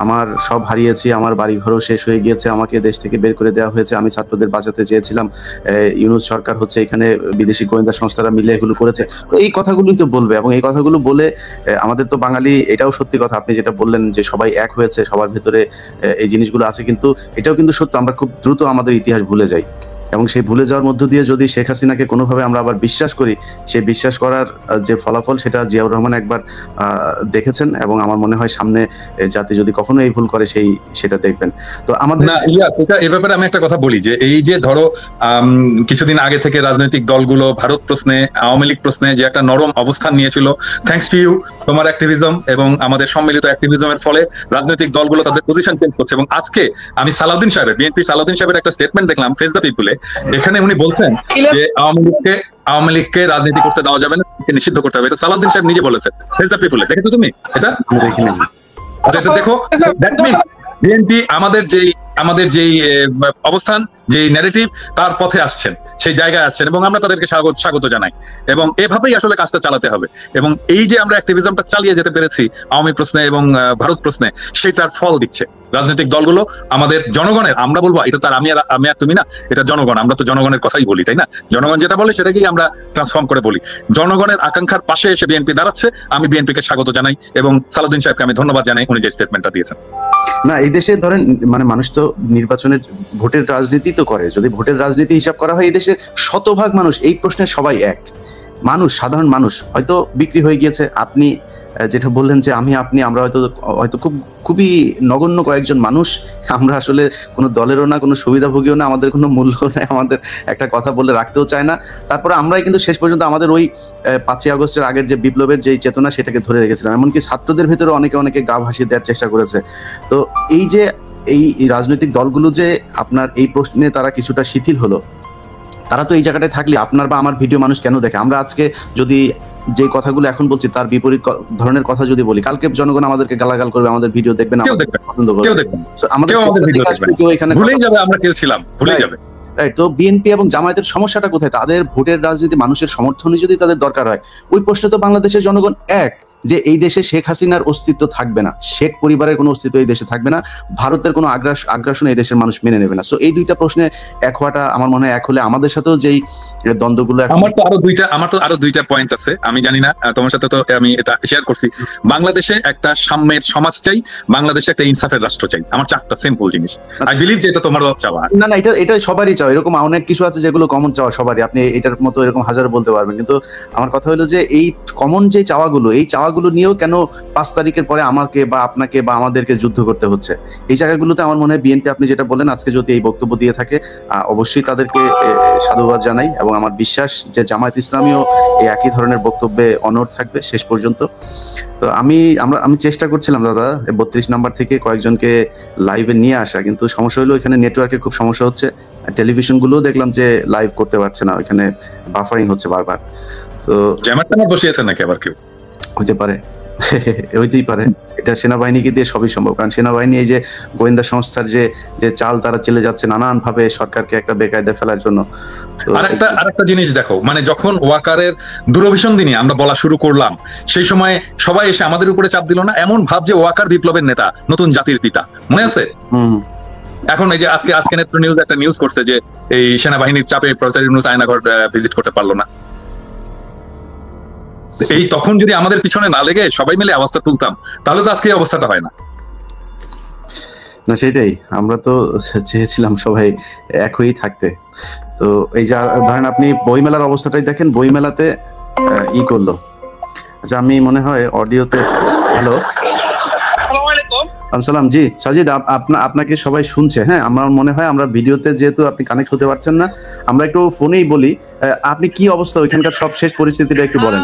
[SPEAKER 5] আমার সব হারিয়েছি, আমার বাড়ি ঘরও শেষ হয়ে গিয়েছে, আমাকে দেশ থেকে বের করে দেওয়া হয়েছে, আমি ছাত্রদের বাঁচাতে চেয়েছিলাম, ইউনূস সরকার হচ্ছে এখানে বিদেশি গোয়েন্দা সংস্থারা মিলে এগুলো করেছে। এই কথাগুলোই তো বলবে, এবং এই কথাগুলো বলে আমাদের তো বাঙালি, এটাও সত্যি কথা আপনি যেটা বললেন যে সবাই এক হয়েছে, সবার ভেতরে এই জিনিসগুলো আছে, কিন্তু এটাও কিন্তু সত্য, আমরা খুব দ্রুত আমাদের ইতিহাস ভুলে যাই। এবং সেই ভুলে যাওয়ার মধ্য দিয়ে যদি শেখ হাসিনাকে কোনোভাবে আমরা আবার বিশ্বাস করি, সেই বিশ্বাস করার যে ফলাফল সেটা জিয়াউর রহমান একবার দেখেছেন, এবং আমার মনে হয় সামনে জাতি যদি কখনো এই ভুল করে সেটা দেখবেন। তো আমাদের
[SPEAKER 6] এই ব্যাপারে আমি একটা কথা বলি যে এই যে ধরো কিছুদিন আগে থেকে রাজনৈতিক দলগুলো ভারত প্রশ্নে, আওয়ামী লীগ প্রশ্নে যে একটা নরম অবস্থান নিয়েছিল, থ্যাঙ্কস টু ইউ, তোমার অ্যাক্টিভিজম এবং আমাদের সম্মিলিত অ্যাক্টিভিজমের ফলে রাজনৈতিক দলগুলো তাদের পজিশন চেঞ্জ করছে। এবং আজকে আমি বিএনপি সালাউদ্দিন সাহেবের একটা স্টেটমেন্ট দেখলাম ফেস দ্য পিপলে, এখানে উনি বলছেন যে আওয়ামী লীগকে রাজনীতি করতে দেওয়া যাবে না, নিষিদ্ধ করতে হবে। এটা সালাউদ্দিন সাহেব নিজে বলেছেন ফেস দ্য পিপলে। দেখেছো তুমি এটা?
[SPEAKER 5] দেখিনি।
[SPEAKER 6] আচ্ছা দেখো, দ্যাট মিন্স বিএনপি আমাদের যেই অবস্থান, যে ন্যারেটিভ, তার পথে আসছেন, সেই জায়গায় আসছেন, এবং আমরা তাদেরকে স্বাগত জানাই। এবং এভাবেই আসলে কাজটা চালাতে হবে। এবং এই যে আমরা অ্যাক্টিভিজমটা চালিয়ে যেতে পেরেছি আওয়ামী প্রশ্নে এবং ভারত প্রশ্নে, সেটার ফল দিচ্ছে রাজনৈতিক দলগুলো। আমাদের জনগণের, আমরা বলবো এটা তার আমি আর তুমি না, এটা জনগণ, আমরা তো জনগণের কথাই বলি, তাই না? জনগণ যেটা বলে সেটাকেই আমরা ট্রান্সফর্ম করে বলি। জনগণের আকাঙ্ক্ষার পাশে এসে বিএনপি দাঁড়াচ্ছে। আমি বিএনপিকে স্বাগত জানাই এবং সালাউদ্দিন সাহেবকে আমি ধন্যবাদ জানাই উনি যে স্টেটমেন্টটা দিয়েছেন।
[SPEAKER 5] না, এই দেশে ধরেন মানে মানুষ তো নির্বাচনের ভোটের রাজনীতি তো করে, যদি ভোটের রাজনীতি হিসাব করা হয় এই দেশের শতভাগ মানুষ এই প্রশ্নে সবাই এক। সাধারণ মানুষ হয়তো বিক্রি হয়ে গিয়েছে। আপনি যেটা বললেন যে আমরা হয়তো খুবই নগণ্য কয়েকজন মানুষ, আমরা আসলে কোনো দলেরও না, কোনো সুবিধাভোগীও না, আমাদের কোনো মূল্য নেই, আমাদের একটা কথা বলে রাখতেও চায় না। তারপরে আমরাই কিন্তু শেষ পর্যন্ত আমাদের ওই 5ই আগস্টের আগের যে বিপ্লবের যে চেতনা সেটাকে ধরে রেখেছিলাম। এমনকি ছাত্রদের ভেতরে অনেকে গা ভাসিয়ে দেওয়ার চেষ্টা করেছে। তো এই রাজনৈতিক দলগুলো যে আপনার এই প্রশ্নে তারা কিছুটা শিথিল হলো, তারা তো এই জায়গাটায় থাকলে আপনার বা আমার ভিডিও মানুষ কেন দেখে? আমরা আজকে যদি যে কথাগুলো এখন বলছি তার বিপরীত ধরনের কথা যদি বলি, কালকে জনগণ আমাদেরকে গালাগাল করবে, আমাদের ভিডিও দেখবে না, পছন্দ করবে, রাইট? তো বিএনপি এবং জামায়াতের সমস্যাটা কোথায়? তাদের ভোটের রাজনীতি, মানুষের সমর্থনই যদি তাদের দরকার হয়, ওই প্রশ্নে তো বাংলাদেশের জনগণ এক। যে এই দেশে শেখ হাসিনার অস্তিত্ব থাকবে না, শেখ পরিবারের কোনো অস্তিত্ব এই দেশে থাকবে না, ভারতের কোনো আগ্রাসন এই দেশের মানুষ মেনে নেবে না। সো এই দুইটা প্রশ্নে এক হওয়াটা আমার মনে হয় এক হলে আমাদের সাথেও যেই দ্বন্দ্বগুলো
[SPEAKER 6] আমার তো আরো দুইটা পয়েন্ট আছে। আমি জানি না, তোমার সাথে তো আমি এটা শেয়ার করছি। বাংলাদেশে একটা সাম্যের সমাজ চাই, বাংলাদেশে একটা ইনসাফের রাষ্ট্র চাই। আমার চারটা সিম্পল জিনিস। আই বিলিভ যে এটা তোমারও চাওয়া।
[SPEAKER 5] না, এটা সবারই চাও। এরকম অনেক কিছু আছে যেগুলো কমন চাওয়া সবারই, আপনি এটার মতো এরকম হাজার বলতে পারবেন। কিন্তু আমার কথা হলো যে এই কমন যে চাওয়াগুলো, এই চাওয়াগুলো নিয়েও কেন 5 তারিখের পরে আমাকে বা আপনাকে বা আমাদেরকে যুদ্ধ করতে হচ্ছে? এই জায়গাগুলোতে আমার মনে হয় বিএনপি, আপনি যেটা বলেন, আজকে যদি এই বক্তব্য দিয়ে থাকে অবশ্যই তাদেরকে সাধুবাদ জানাই, এবং আমার বিশ্বাস যে জামায়াত ইসলামীও এই একই ধরনের বক্তব্যে অনড় থাকবে শেষ পর্যন্ত। তো আমি চেষ্টা করছিলাম দাদা 32 নাম্বার থেকে কয়েকজনকে লাইভে নিয়ে আসা, কিন্তু সমস্যা হলো এখানে নেটওয়ার্কের খুব সমস্যা হচ্ছে। টেলিভিশন গুলোও দেখলাম যে লাইভ করতে পারছে না, ওইখানে বাফারিং হচ্ছে বারবার। তো
[SPEAKER 6] জ্যামার বসিয়েছে নাকি আবার কেউ?
[SPEAKER 5] হইতে পারে, হইতেই পারে। এটা সেনাবাহিনীকে দিয়ে সবই সম্ভব, কারণ সেনাবাহিনী এই যে গোয়েন্দা সংস্থার যে চাল তারা চলে যাচ্ছে নানান ভাবে সরকারকে একটা বেকায়দা ফেলার জন্য।
[SPEAKER 6] আরেকটা জিনিস দেখো, মানে যখন ওয়াকারের দূরভিসন্ধি নিয়ে আমরা বলা শুরু করলাম, সেই সময় সবাই এসে আমাদের উপরে চাপ দিল না? এমন ভাব যে ওয়াকার বিপ্লবের নেতা, নতুন জাতির পিতা, মনে আছে? এখন এই যে আজকে নেত্র নিউজ একটা নিউজ করছে যে এই সেনাবাহিনীর চাপে প্রফেসর ইউনূস আয়নাঘর ভিজিট করতে পারলো না। এই তখন যদি আমাদের পিছনে না লেগে সবাই মিলে আওয়াজটা তুলতাম, তাহলে তো আজকে এই অবস্থাটা হয় না।
[SPEAKER 5] না, সেটাই আমরা তো চেয়েছিলাম সবাই এক হয়েই থাকতে। তো এই যে ধরেন আপনি বইমেলার অবস্থাটাই দেখেন, বইমেলাতে করলো। আচ্ছা, আমি মনে হয় অডিওতে, হ্যালো, আসসালাম, জি সাজিদ, আপনাকে সবাই শুনছে। হ্যাঁ, আমার মনে হয় আমরা ভিডিওতে যেহেতু আপনি কানেক্ট হতে পারছেন না, আমরা একটু ফোনেই বলি। আপনি কি অবস্থা, ওইখানকার সব শেষ পরিস্থিতিটা একটু বলেন।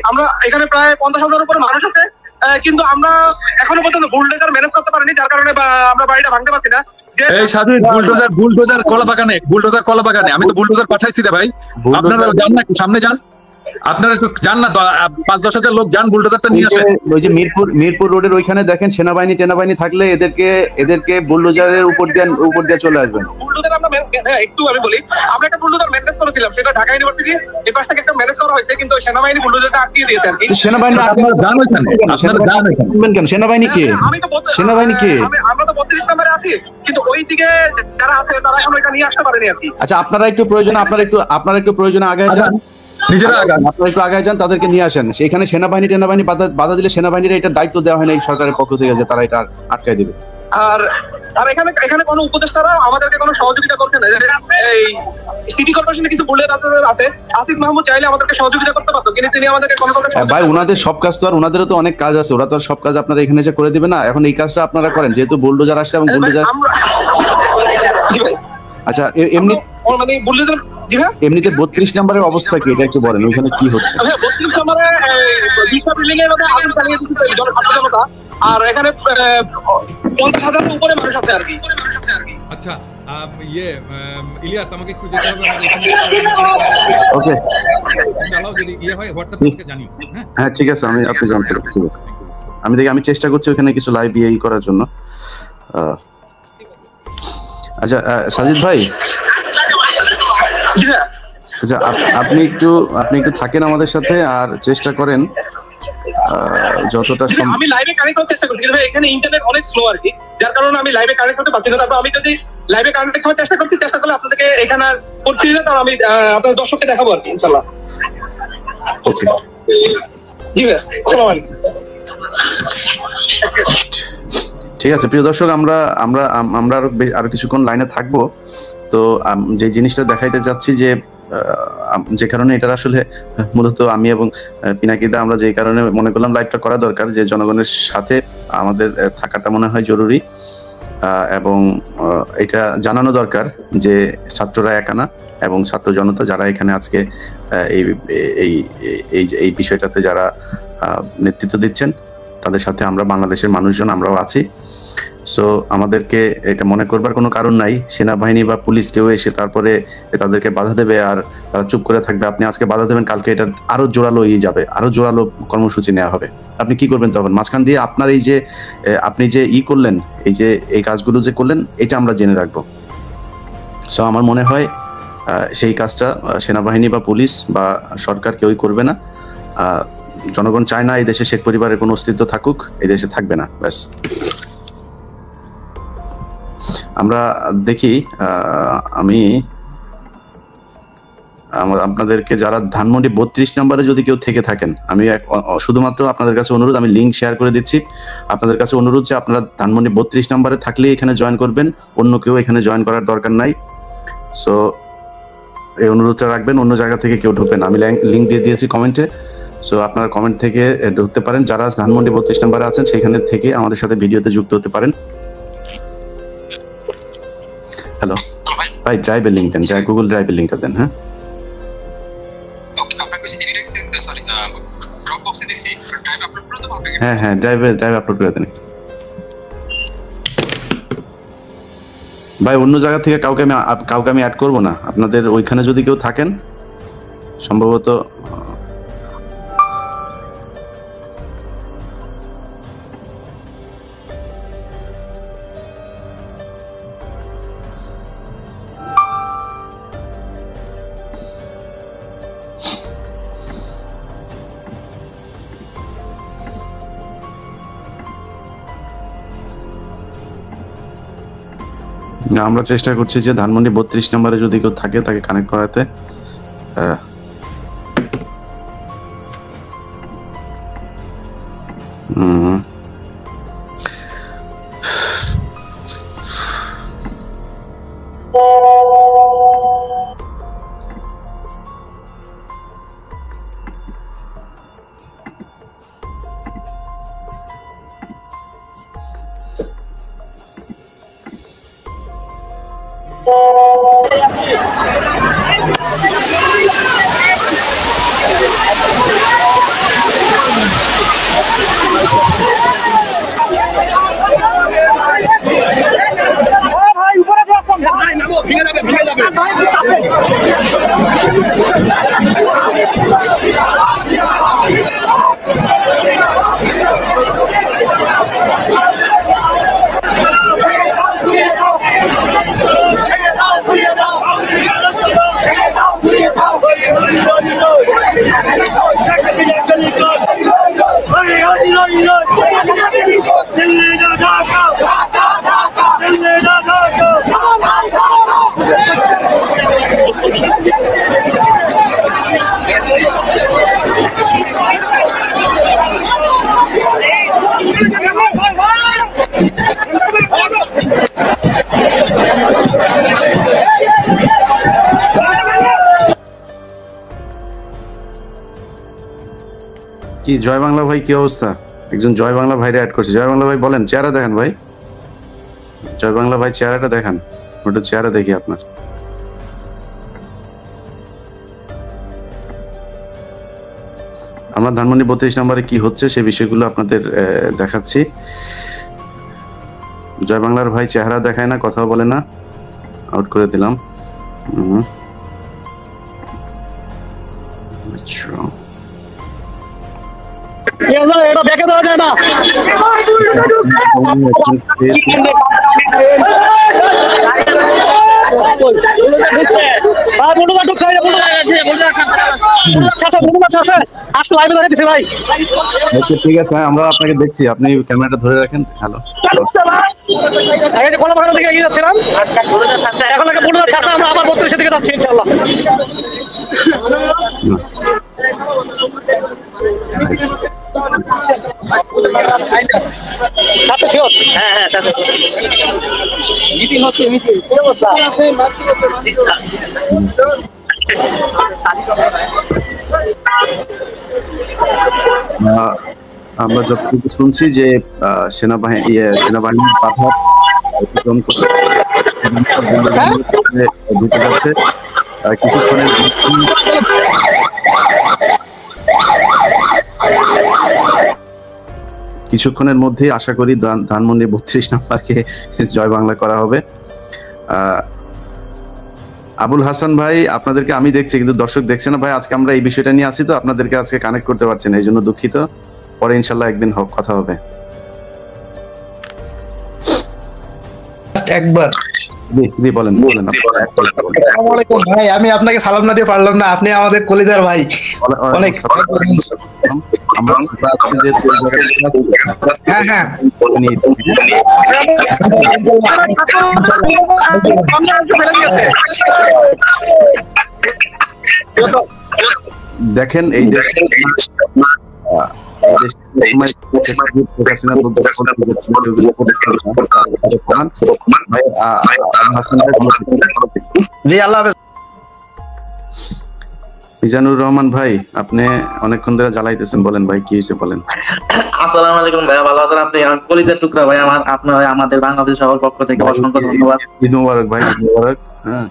[SPEAKER 8] আমরা এখানে প্রায় 50,000 উপরে মানুষ আছে, কিন্তু আমরা এখনো পর্যন্ত বুলডোজার ম্যানেজ করতে পারিনি, যার কারণে আমরা বাড়িটা ভাঙতে পারছি না।
[SPEAKER 6] এই সাজিদ, বুলডোজার কলাবাগানে আমি তো বুলডোজার পাঠাইছি রে ভাই। আপনারা যান না, সামনে যান, আপনারা একটু যান না, 5-10 হাজার লোক যান, বুলডোজারটা নিয়ে আসেন।
[SPEAKER 5] ওই যে মিরপুর রোডের ওইখানে দেখেন সেনাবাহিনী থাকলে এদেরকে বুলডোজারের উপর দিয়ে চলে আসবেন।
[SPEAKER 8] বুলডোজার আমরা একটু আমি বলি, আমরা একটা বুলডোজার ম্যানেজ করেছিলাম, সেটা ঢাকা ইউনিভার্সিটি এই পাশ থেকে একটা ম্যানেজ করা হয়েছে, কিন্তু সেনাবাহিনী বুলডোজারটা আটকে দিয়েছে আর কি।
[SPEAKER 5] সেনাবাহিনী আপনারা জান ওইখানে, কেন সেনাবাহিনী কে? সেনাবাহিনী কে?
[SPEAKER 8] আমরা তো 32 নম্বরে আছি, কিন্তু ওই দিকে যারা আছে তারা এখন এটা নিয়ে আসতে পারেনি আর কি।
[SPEAKER 5] আচ্ছা, আপনারা একটু প্রয়োজনে আগায় যান,
[SPEAKER 6] নিজেরা
[SPEAKER 5] আপনারা একটু আগায় যান, তাদেরকে নিয়ে আসেন। সেখানে সেনাবাহিনী বাধা দিলে সেনাবাহিনীর এটা দায়িত্ব দেওয়া হয় না এই সরকারের পক্ষ থেকে যে তারা এটা আটকায় দিবে।
[SPEAKER 8] আর এখানে কোনো উপদেষ্টারা আমাদেরকে কোনো সহযোগিতা করছে না। এই সিটি কর্পোরেশনে কিছু বুলেট আছে, আসিফ মাহমুদ চাইলে আমাদেরকে সহযোগিতা করতে পারতো, কিন্তু তিনি আমাদেরকে কোনো
[SPEAKER 5] ভাই, ওনাদের সব কাজ তো আর, ওনাদেরও তো অনেক কাজ আছে, ওরা তো আর সব কাজ আপনারা এখানে এসে করে দিবে না। এখন এই কাজটা আপনারা করেন, যেহেতু বুলডোজার আসছে এবং বুলডোজার। আচ্ছা, এমনিতে 32 নম্বরের অবস্থা কি, এটা একটু বলেন, ওইখানে কি হচ্ছে?
[SPEAKER 8] 32 নম্বরে বিল্ডিং এর মধ্যে আগুন চালিয়ে দিচ্ছে জনতা, আর এখানে 50,000 উপরে মানুষ আছে আর কি।
[SPEAKER 9] আচ্ছা, ইলিয়াস, আমাকে একটু যেতে হবে,
[SPEAKER 5] ওকে,
[SPEAKER 9] চালাও, যদি হয় হোয়াটসঅ্যাপে আমাকে জানিও।
[SPEAKER 5] হ্যাঁ, ঠিক আছে, আপনি জানতে পারেন, ঠিক আছে। আমি চেষ্টা করছি ওখানে কিছু লাইভ করার জন্য। আচ্ছা, সাজিদ ভাই, আচ্ছা আপনি একটু থাকেন আমাদের সাথে, আর চেষ্টা করেন যতটা সম্ভব।
[SPEAKER 8] আমি লাইভে কানেক্ট করতে চেষ্টা করছি, কিন্তু এখানে ইন্টারনেট অনেক স্লো আর কি, যার কারণে আমি লাইভে কানেক্ট করতে পারছি না। তারপর আমি যদি লাইভে কানেক্ট করার চেষ্টা করলে আপনাদেরকে এখানে করছি না, তাহলে আমি আপনাদের দর্শককে দেখাবো আর কি, ইনশাআল্লাহ।
[SPEAKER 5] ওকে,
[SPEAKER 8] জি ভাই, আসসালামু আলাইকুম।
[SPEAKER 5] ঠিক আছে প্রিয় দর্শক, আমরা আরো কিছুক্ষণ লাইনে থাকবো। তো যে জিনিসটা দেখাইতে যাচ্ছি, যে কারণে এটা আসলে মূলত আমি এবং পিনাকিদা আমরা যে কারণে মনে করলাম লাইভটা করা দরকার, যে জনগণের সাথে আমাদের থাকাটা মনে হয় জরুরি, এবং এটা জানানো দরকার যে ছাত্ররা একা না, এবং ছাত্র জনতা যারা এখানে আজকে এই বিষয়টাতে যারা নেতৃত্ব দিচ্ছেন, তাদের সাথে আমরা বাংলাদেশের মানুষজন আমরাও আছি। সো আমাদেরকে এটা মনে করবার কোনো কারণ নাই সেনাবাহিনী বা পুলিশ কেউ এসে তারপরে তাদেরকে বাধা দেবে আর তারা চুপ করে থাকবে। আপনি আজকে বাধা দেবেন, কালকে এটা আরো জোরালো যাবে, আরো জোরালো কর্মসূচি নেওয়া হবে। আপনি কি করবেন তখন? মাঝখান দিয়ে আপনার আপনি যে করলেন, এই কাজগুলো যে করলেন, এটা আমরা জেনে রাখবো। সো আমার মনে হয় সেই কাজটা সেনাবাহিনী বা পুলিশ বা সরকার কেউই করবে না। জনগণ চায় না এই দেশে শেখ পরিবারের কোনো অস্তিত্ব থাকুক, এই দেশে থাকবে না, ব্যাস। আমরা দেখি, আমি আপনাদেরকে যারা ধানমন্ডি 32 নম্বরে যদি কেউ থেকে থাকেন, আমি শুধুমাত্র আপনাদের কাছে অনুরোধ, আমি লিঙ্ক শেয়ার করে দিচ্ছি, আপনাদের কাছে অনুরোধ যে আপনারা ধানমন্ডি 32 নম্বরে থাকলে এখানে জয়েন করবেন, অন্য কেউ এখানে জয়েন করার দরকার নাই। সো এই অনুরোধটা রাখবেন, অন্য জায়গা থেকে কেউ ঢুকবেন। আমি লিঙ্ক দিয়ে দিয়েছি কমেন্টে, সো আপনারা কমেন্ট থেকে ঢুকতে পারেন। যারা ধানমন্ডি 32 নম্বরে আছেন সেখানে থেকে আমাদের সাথে ভিডিওতে যুক্ত হতে পারেন। হ্যালো ভাই, ড্রাইভের লিঙ্ক দেন, গুগল ড্রাইভের লিঙ্কটা দেন। হ্যাঁ, ড্রাইভ আপলোড করে দেন ভাই। অন্য জায়গা থেকে কাউকে আমি অ্যাড করবো না, আপনাদের ওইখানে যদি কেউ থাকেন সম্ভবত আমরা চেষ্টা করছি যে ধানমন্ডি 32 নম্বরে যদি কেউ থাকে তাকে কানেক্ট করাতে। কি জয় বাংলা ভাই, কি অবস্থা? একজন জয় বাংলা ভাইরে অ্যাড করছে। জয় বাংলা ভাই বলেন, চেহারা দেখান ভাই। জয় বাংলা ভাই চেহারাটা দেখান, ওটা চেহারা দেখি আপনার। আমরা ধানমন্ডি 32 নম্বরে কি হচ্ছে সে বিষয়গুলো আপনাদের দেখাচ্ছি। জয় বাংলার ভাই চেহারা দেখায় না, কথাও বলে না, আউট করে দিলাম। আচ্ছা,
[SPEAKER 8] এটা দেখে দেওয়া যায় না।
[SPEAKER 5] ঠিক আছে, আমরা আপনাকে দেখছি, আপনি ক্যামেরাটা ধরে রাখেন। হ্যালো,
[SPEAKER 8] এখন আমরা আবার 32 দিকে যাচ্ছি ইনশাআল্লাহ।
[SPEAKER 5] আমরা যতটুকু শুনছি যে সেনাবাহিনীর বাধা অতিক্রম করে ঢুকে যাচ্ছে কিছুক্ষণের মধ্যেই আশা করি ধানমন্ডি 32 নম্বরকে জয় বাংলা করা হবে। আবুল হাসান ভাই, আপনাদেরকে আমি দেখছি কিন্তু দর্শক দেখছে না ভাই। আজকে আমরা এই বিষয়টা নিয়ে আছি তো আপনাদেরকে আজকে কানেক্ট করতে পারছি না, এই জন্য দুঃখিত। পরে ইনশাল্লাহ একদিন কথা হবে।
[SPEAKER 10] একবার
[SPEAKER 5] জি জি বলেন বলেন
[SPEAKER 10] আসসালামু আলাইকুম ভাই, আমি আপনাকে সালাম না দিয়ে পারলাম না, আপনি আমাদের কলিজার ভাই। অনেক
[SPEAKER 5] আমরা আজকে যে
[SPEAKER 10] হ্যাঁ হ্যাঁ
[SPEAKER 5] দেখেন এই দেশে
[SPEAKER 10] জি আল্লাহ হাফেজ।
[SPEAKER 5] মিজানুর রহমান ভাই, আপনি অনেকক্ষণ ধরে জ্বালাইতেছেন, বলেন ভাই কি হয়েছে বলেন।
[SPEAKER 11] আসসালামু আলাইকুম ভাই, ভালো আছেন আপনি? আমার কলিজার টুকরা ভাই, আপনার আমাদের বাংলাদেশ সবার পক্ষ থেকে অসংখ্য ধন্যবাদ।
[SPEAKER 5] ঈদ মোবারক ভাই, ঈদ মোবারক। হ্যাঁ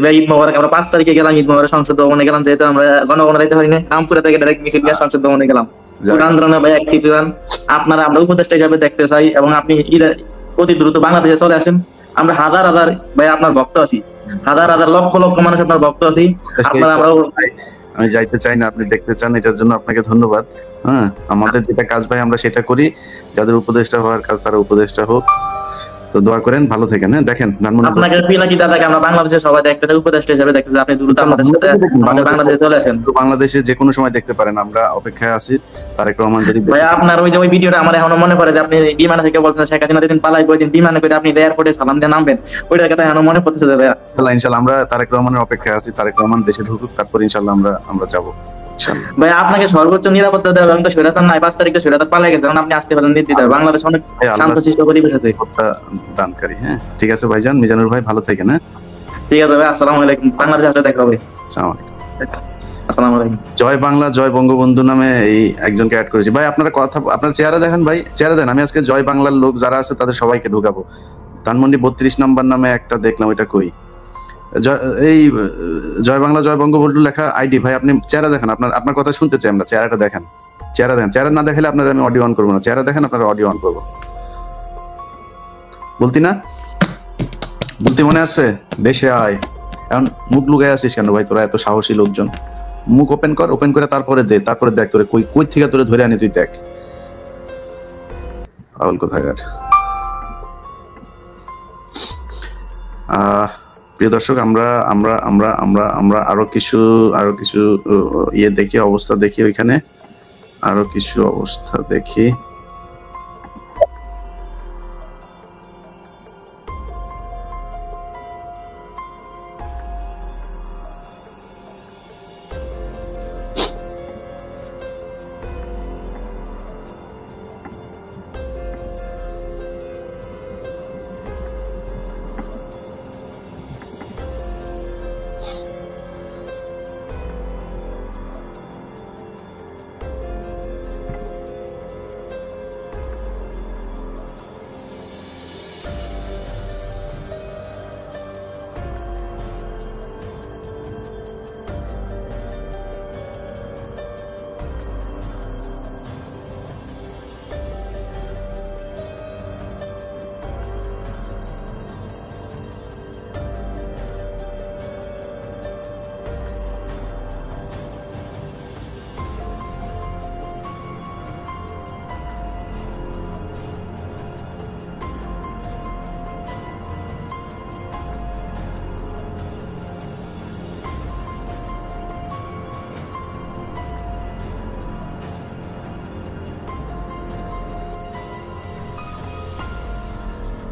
[SPEAKER 11] ভাই ঈদ মোবারক। আমরা 5 তারিখে গেলাম ঈদ মোবারক সংসদ ভবনে গেলাম, যেহেতু আমরা গণগণনা দিতে পারি না, রামপুরা থেকে ডাইরেক্ট মিছিল নিয়ে সংসদ ভবনে গেলাম। আন্দোলনে ভাই অ্যাক্টিভ ছিলেন আপনারা, আমরা উপদেষ্টা হিসাবে দেখতে চাই এবং আপনি অতি দ্রুত বাংলাদেশে চলে আসেন। আমরা হাজার হাজার ভাই আপনার ভক্ত আছি, হাজার হাজার লক্ষ লক্ষ মানুষ আপনার ভক্ত আছি। আপনারা আমরা
[SPEAKER 5] আমি যাইতে চাই না, আপনি দেখতে চান, এটার জন্য আপনাকে ধন্যবাদ। হ্যাঁ আমাদের যেটা কাজ ভাই আমরা সেটা করি, যাদের উপদেষ্টা হওয়ার কাজ তারা উপদেষ্টা হোক। তো দোয়া করেন, ভালো থাকেন। হ্যাঁ দেখেন
[SPEAKER 11] আপনাকে পিনাকি দাদাকে আমরা বাংলাদেশে সবাই দেখতে চাই, উপদেষ্টা হিসেবে দেখতে চাই। আপনি দ্রুত আমাদের সাথে বাংলাদেশে চলে আসেন।
[SPEAKER 5] বাংলাদেশে যে কোনো সময় দেখতে পারেন, আমরা অপেক্ষায় আছি। তারেক রহমান যদি
[SPEAKER 11] ভাই আপনার ওই ভিডিওটা আমার এখনো মনে পড়ে যে আপনি বিমানে থেকে বলছেন শেখ হাসিনা যেদিন পালাই ওই দিন বিমানে করে আপনি এয়ারপোর্টে সালাম দিয়ে নামবেন, ওইটার কথা এখনো মনে পড়তেছে ভাই।
[SPEAKER 5] ইনশাআল্লাহ আমরা তারেক রহমানের অপেক্ষায় আছি। তারেক রহমান দেশে ঢুকুক, তারপর ইনশাআল্লাহ আমরা যাবো।
[SPEAKER 11] ভাই আপনাকে সর্বোচ্চ নিরাপত্তা দেওয়া এবং তো স্বৈরাচার নাই, 5 তারিখে স্বৈরাচার পালাই গেছে, কারণ আপনি আসতে পারেন নির্দ্বিধায়। বাংলাদেশ অনেক শান্তশিষ্ট পরিবেশ আছে,
[SPEAKER 5] দানকারী। হ্যাঁ ঠিক আছে ভাইজান, মিজানুর ভাই ভালো থাকেন। হ্যাঁ
[SPEAKER 11] ঠিক আছে ভাই, আসসালামু আলাইকুম। বাংলাদেশে আসলে দেখা হবে। আসসালামু আলাইকুম।
[SPEAKER 5] জয় বাংলা জয় বঙ্গবন্ধু নামে এই একজনকে অ্যাড করেছি ভাই। আপনারা কথা, আপনার চেহারা দেখেন ভাই, চেহারা দেন। আমি আজকে জয় বাংলার লোক যারা আছে তাদের সবাইকে ঢুকাবো। ধানমন্ডি 32 নাম্বার নামে একটা দেখলাম, এটা কই? এই জয় বাংলা জয় বঙ্গবন্ধু লেখা আইডি ভাই। আপনি চেহারা দেখেন, আপনার কথা শুনতে চাই আমরা। চেহারাটা দেখেন, চেহারা দেখেন। চেহারা না দেখালে আপনার আমি অডিও অন করবো না। চেহারা দেখেন, আপনার অডিও অন করবো। বলতি না, বলতে মনে আসছে? দেশে আয়। এখন মুখ লুকায় আসিস কেন ভাই? তোরা এত সাহসী লোকজন, মুখ ওপেন কর, ওপেন করে তারপরে দে, তারপরে দেখ তোরে কই থেকে তোরে ধরে আনি, তুই দেখ। পাগল কোথাকার। প্রিয় দর্শক, আমরা আমরা আমরা আমরা আমরা আরো কিছু ইয়ে দেখি, অবস্থা দেখি, ওইখানে আরো কিছু অবস্থা দেখি।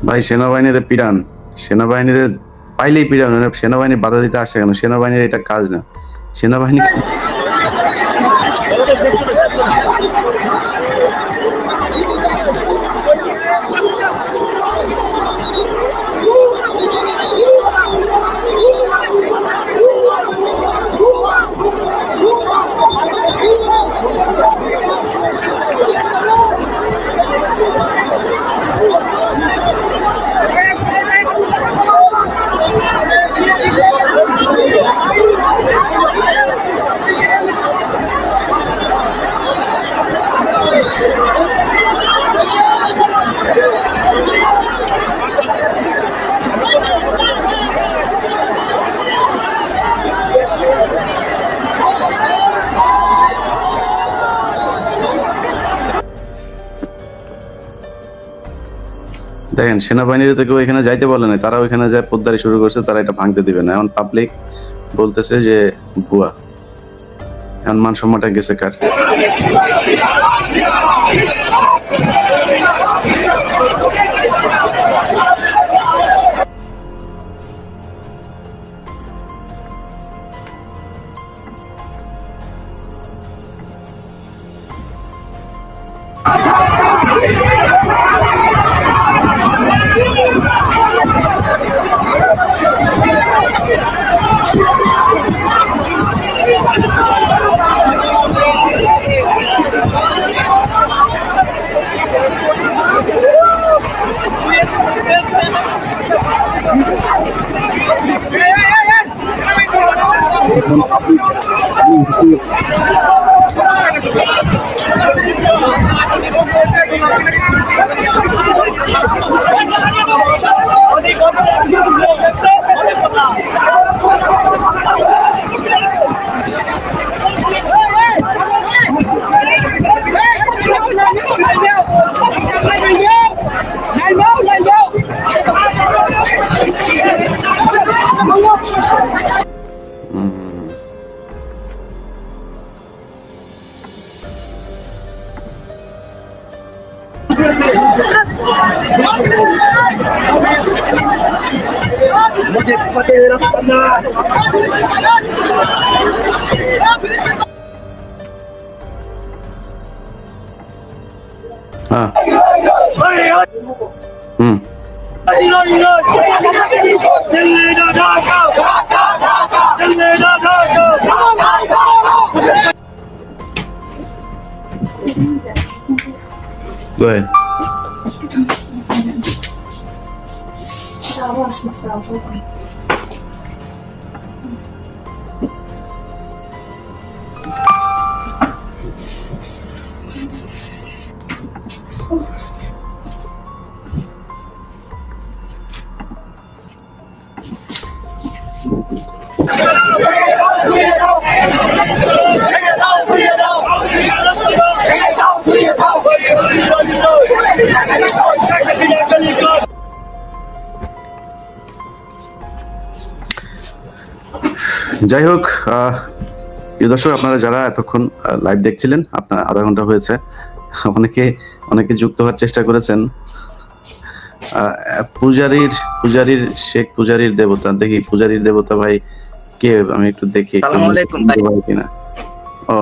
[SPEAKER 5] ভাই সেনাবাহিনীর পিড়ান, সেনাবাহিনীর পাইলেই পিড়ান। সেনাবাহিনী বাধা দিতে আসছে কেন? সেনাবাহিনীর এটা কাজ না। সেনাবাহিনী দেখেন সেনাবাহিনীর তো কেউ এখানে যাইতে বলে না, তারা ওইখানে যায় পোদ্দারি শুরু করছে, তারা এটা ভাঙতে দিবে না। এখন পাবলিক বলতেছে যে ভুয়া, এখন মান সম্মানটা গেছে কার? Go ahead. যাই হোক, প্রিয় দর্শক, আপনারা যারা এতক্ষণ লাইভ দেখছিলেন, আপনার আধা ঘন্টা হয়েছে, অনেকে যুক্ত হওয়ার চেষ্টা করেছেন। পূজারীর শেখ পূজারীর দেবতা, দেখি পূজারীর দেবতা ভাই কে, আমি একটু দেখি কিনা। ও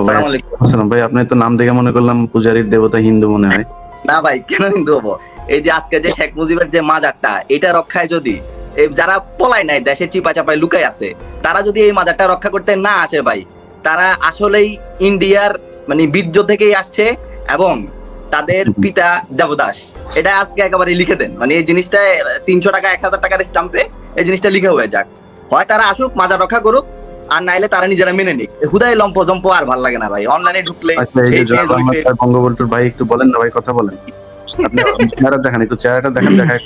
[SPEAKER 5] ভাই, আসসালাম ভাই, আপনি তো নাম দেখে মনে করলাম পূজারীর দেবতা হিন্দু মনে হয়।
[SPEAKER 7] না ভাই, কেন হিন্দু হবো? এই যে আজকে যে শেখ মুজিবের যে মাজারটা, এটা রক্ষায় যদি যারা পলায় নাই, দেশে চিপা চাপায় লুকাই আছে, তারা যদি এই মাজারটা রক্ষা করতে না আসে ভাই, তারা আসলেই ইন্ডিয়ার মানে বীর্য থেকেই আসছে এবং তাদের পিতা দেবদাস। এটা আজকে একেবারে লিখে দেন, মানে এই জিনিসটা 300 টাকা 1000 টাকার স্টাম্পে এই জিনিসটা লিখে হয়ে যাক। হয় তারা আসুক, মাজার রক্ষা করুক, আর নাইলে তারা নিজেরা মেনে নিক। হুদাই লম্প জম্প আর ভালো লাগে না ভাই, অনলাইনে ঢুকলে।
[SPEAKER 5] বঙ্গবন্ধুর ভাই একটু বলেন না ভাই, কথা বলেন, আপনি চেহারা দেখান, একটু চেহারাটা দেখেন, দেখায়।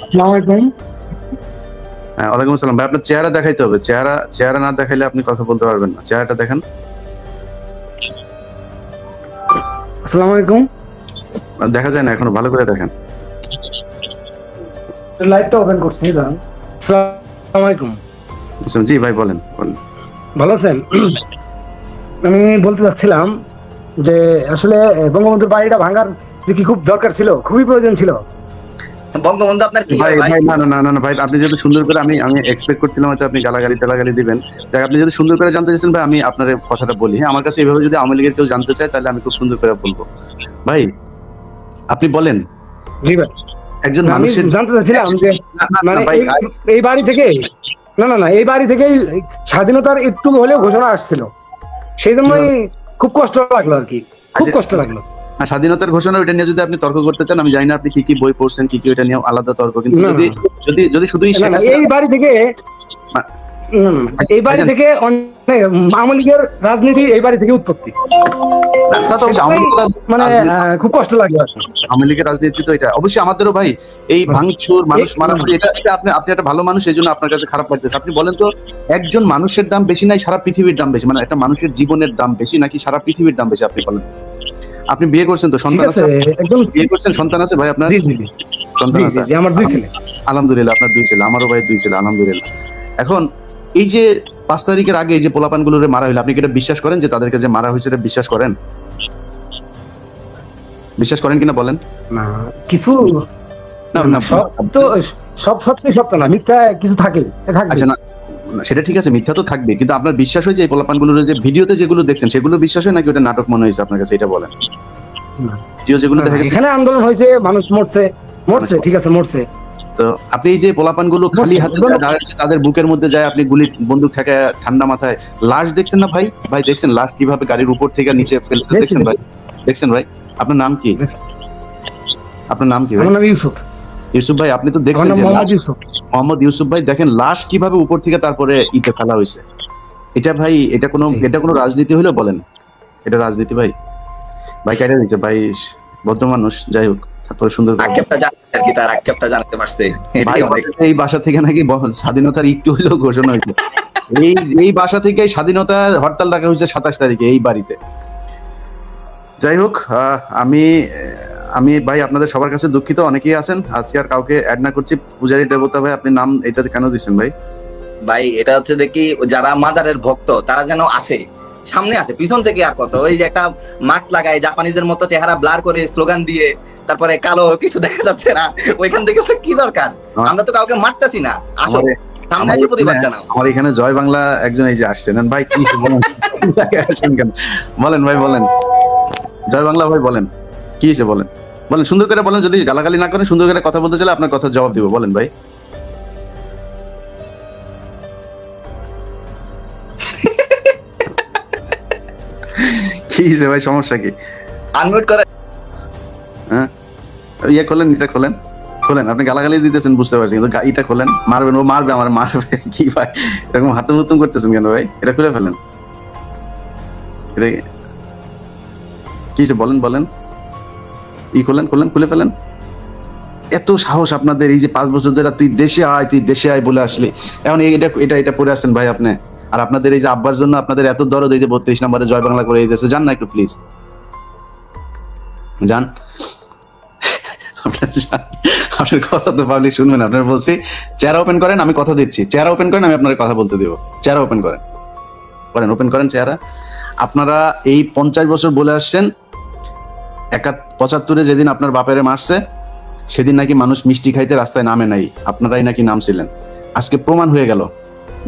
[SPEAKER 5] হ্যাঁ, ওয়ালাইকুম আসসালাম ভাই, আপনার চেহারা দেখাইতে হবে, চেহারা না দেখাইলে আপনি কথা বলতে পারবেন না। চেহারাটা দেখেন।
[SPEAKER 12] আসসালামু আলাইকুম।
[SPEAKER 5] দেখা যায় না এখনো, ভালো করে দেখেন।
[SPEAKER 12] লাইটটা ওপেন করছি, দাঁড়ান। আসসালামু আলাইকুম।
[SPEAKER 5] জি ভাই, বলেন।
[SPEAKER 12] ভালো আছেন? আমি বলতে চাচ্ছিলাম যে আসলে বঙ্গবন্ধুর বাড়িটা ভাঙার কি খুব দরকার ছিল, খুবই প্রয়োজন ছিল।
[SPEAKER 7] বঙ্গবন্ধু আপনার কি
[SPEAKER 5] ভাই না ভাই, আপনি যেহেতু সুন্দর করে, আমি এক্সপেক্ট করছিলাম হয়তো আপনি গালাগালি দিবেন। দেখ, আপনি যদি সুন্দর করে জানতে চাইছেন ভাই, আমি আপনার কথাটা বলি। হ্যাঁ, আমার কাছে এইভাবে যদি আওয়ামী লীগের কেউ জানতে চায়, তাহলে আমি খুব সুন্দর করে বলবো। ভাই আপনি বলেন।
[SPEAKER 12] জি ভাই,
[SPEAKER 5] একজন
[SPEAKER 12] আমি জানতে চাচ্ছিলাম যে মানে এই বাড়ি থেকে এই বাড়ি থেকেই স্বাধীনতার একটু হলেও ঘোষণা আসছিল, সেই জন্যই খুব কষ্ট লাগলো আর কি, খুব কষ্ট লাগলো।
[SPEAKER 5] স্বাধীনতার ঘোষণা, ওইটা নিয়ে যদি আপনি তর্ক করতে চান, আমি জানি না আপনি কি বই পড়ছেন, কি ওইটা নিয়ে আলাদা তর্ক, কিন্তু যদি শুধু
[SPEAKER 12] এই বাড়ি থেকে আওয়ামী লীগের রাজনীতি এই বাড়ি থেকে উৎপত্তি, মানে খুব কষ্ট লাগে।
[SPEAKER 5] আওয়ামী লীগের রাজনীতি তো এটা অবশ্যই আমাদেরও ভাই, এই ভাঙচুর, মানুষ মারামারি, এটা আপনি একটা ভালো মানুষ, এই জন্য আপনার কাছে খারাপ লাগতেছে। আপনি বলেন তো, একজন মানুষের দাম বেশি নাই সারা পৃথিবীর দাম বেশি, মানে একটা মানুষের জীবনের দাম বেশি নাকি সারা পৃথিবীর দাম বেশি? আপনি বলেন। আপনি বিয়ে করছেন তো, সন্তান আছে? বিয়ে করছেন, সন্তান আছে ভাই আপনার? সন্তান আছে?
[SPEAKER 12] আমার 2 ছেলে।
[SPEAKER 5] আলহামদুলিল্লাহ, আপনার 2 ছেলে, আমারও ভাই 2 ছেলে, আলহামদুলিল্লাহ। এখন এই যে 5 তারিখের আগে এই যে পোলাপানগুলোরে মারা হইলো, আপনি কি এটা বিশ্বাস করেন যে তাদেরকে যে মারা হয়েছে এটা বিশ্বাস করেন? বিশ্বাস করেন কিনা বলেন?
[SPEAKER 12] না, কিছু না, সব সত্যি সত্য না, মিথ্যা কিছু থাকে।
[SPEAKER 5] আচ্ছা, না সেটা ঠিক আছে, মিথ্যা তো থাকবে, কিন্তু আপনার বিশ্বাস হয় যে এই পোলাপানগুলোর যে ভিডিওতে যেগুলো দেখছেন সেগুলো বিশ্বাস হয় নাকি ওটা নাটক মনে হয়েছে আপনার কাছে, এটা বলেন। ভিডিও যেগুলো দেখা গেছে,
[SPEAKER 12] এখানে আন্দোলন হয়েছে, মানুষ মরছে, ঠিক আছে, মরছে।
[SPEAKER 5] তো আপনি এই যে পোলাপানগুলো খালি হাতে দাঁড়াচ্ছে, তাদের বুকের মধ্যে যায় আপনি গুলি বন্দুক ঠেকায় ঠান্ডা মাথায়, লাশ দেখছেন না ভাই? ভাই দেখছেন লাশ কিভাবে গাড়ির উপর থেকে নিচে ফেলছে, দেখছেন ভাই? দেখছেন ভাই? আপনার নাম কি? আপনার নাম কি ভাই?
[SPEAKER 12] আমার নাম ইউসুফ।
[SPEAKER 5] ইউসুফ ভাই, আপনি তো দেখছেন যে মোহাম্মদ ইউসুফ ভাই, দেখেন লাশ কিভাবে উপর থেকে তারপরে ইতে ফেলা হয়েছে। এটা ভাই, এটা কোনো রাজনীতি হলো বলেন? এটা রাজনীতি ভাই? ভাই কেটে দিচ্ছে ভাই, ভদ্র মানুষ, যাই হোক, তারপরে সুন্দর
[SPEAKER 7] জানতে পারছে
[SPEAKER 5] এই বাসা থেকে নাকি স্বাধীনতার একটু হইলেও ঘোষণা হয়েছে। এই বাসা থেকে স্বাধীনতার হরতাল রাখা হয়েছে 27 তারিখে এই বাড়িতে। যাই হোক, আমি ভাই আপনাদের সবার কাছে দুঃখিত, অনেকেই আছেন, আজকে আর কাউকে অ্যাড না করছি। পূজারী দেবতা ভাই, আপনি নাম এটাতে কেন দিচ্ছেন ভাই?
[SPEAKER 7] ভাই এটা হচ্ছে দেখি যারা মাজারের ভক্ত তারা যেন আসে, সামনে আসে, পিছন থেকে আর কত ওই যে একটা মাস্ক লাগায় জাপানিজের মতো চেহারা ব্লার করে স্লোগান দিয়ে তারপরে কালো কিছু দেখা যাচ্ছে না, ওইখান থেকে কি দরকার? আমরা তো কাউকে মারতেছি না, আসো সামনে এসে প্রতিবাদ জানাও।
[SPEAKER 5] আমার এখানে জয় বাংলা একজন এই যে আসছেন ভাই, কি বলেন ভাই, বলেন জয় বাংলা ভাই, বলেন কি হয়েছে, বলেন বলেন, সুন্দর করে বলেন, যদি গালাগালি না করেন, সুন্দর করে কথা বলতে চাইলে আপনার কথা জবাব দিব, বলেন ভাই। কি হয়েছে ভাই, সমস্যা কি?
[SPEAKER 7] আনমিউট করে
[SPEAKER 5] হ্যাঁ, ইয়ে খোলেন, এটা খোলেন, আপনি গালাগালি দিতেছেন বুঝতে পারছি, কিন্তু এটা খোলেন, মারবেন, ও মারবে, আমার মারবে কি ভাই, এরকম হাতুম হুতুম করতেছেন কেন ভাই? এটা খুলে ফেলেন, এটা কি হয়েছে বলেন, ই খোলেন, খুলে ফেলেন। এত সাহস আপনাদের, এই যে 5 বছর ধরে তুই দেশে আয় বলে আসলি, এখন এটা পড়ে আসছেন ভাই আপনি। আর আপনাদের এই যে আব্বার জন্য আপনাদের এত দরদ, এই যে 32 নম্বরে জয় বাংলা করে দিতেছে, যান না একটু প্লিজ, যান। আপনার কথা তো পাবলিক শুনবেন, আপনার বলছি চেহারা ওপেন করেন, আমি কথা দিচ্ছি, চেহারা ওপেন করেন, আমি আপনার কথা বলতে দিব, চেহারা ওপেন করেন, ওপেন করেন চেহারা। আপনারা এই 50 বছর বলে আসছেন, 75-এ যেদিন আপনার বাপেরে মারছে সেদিন নাকি মানুষ মিষ্টি খাইতে রাস্তায় নামে নাই, আপনারাই নাকি নামছিলেন। আজকে প্রমাণ হয়ে গেল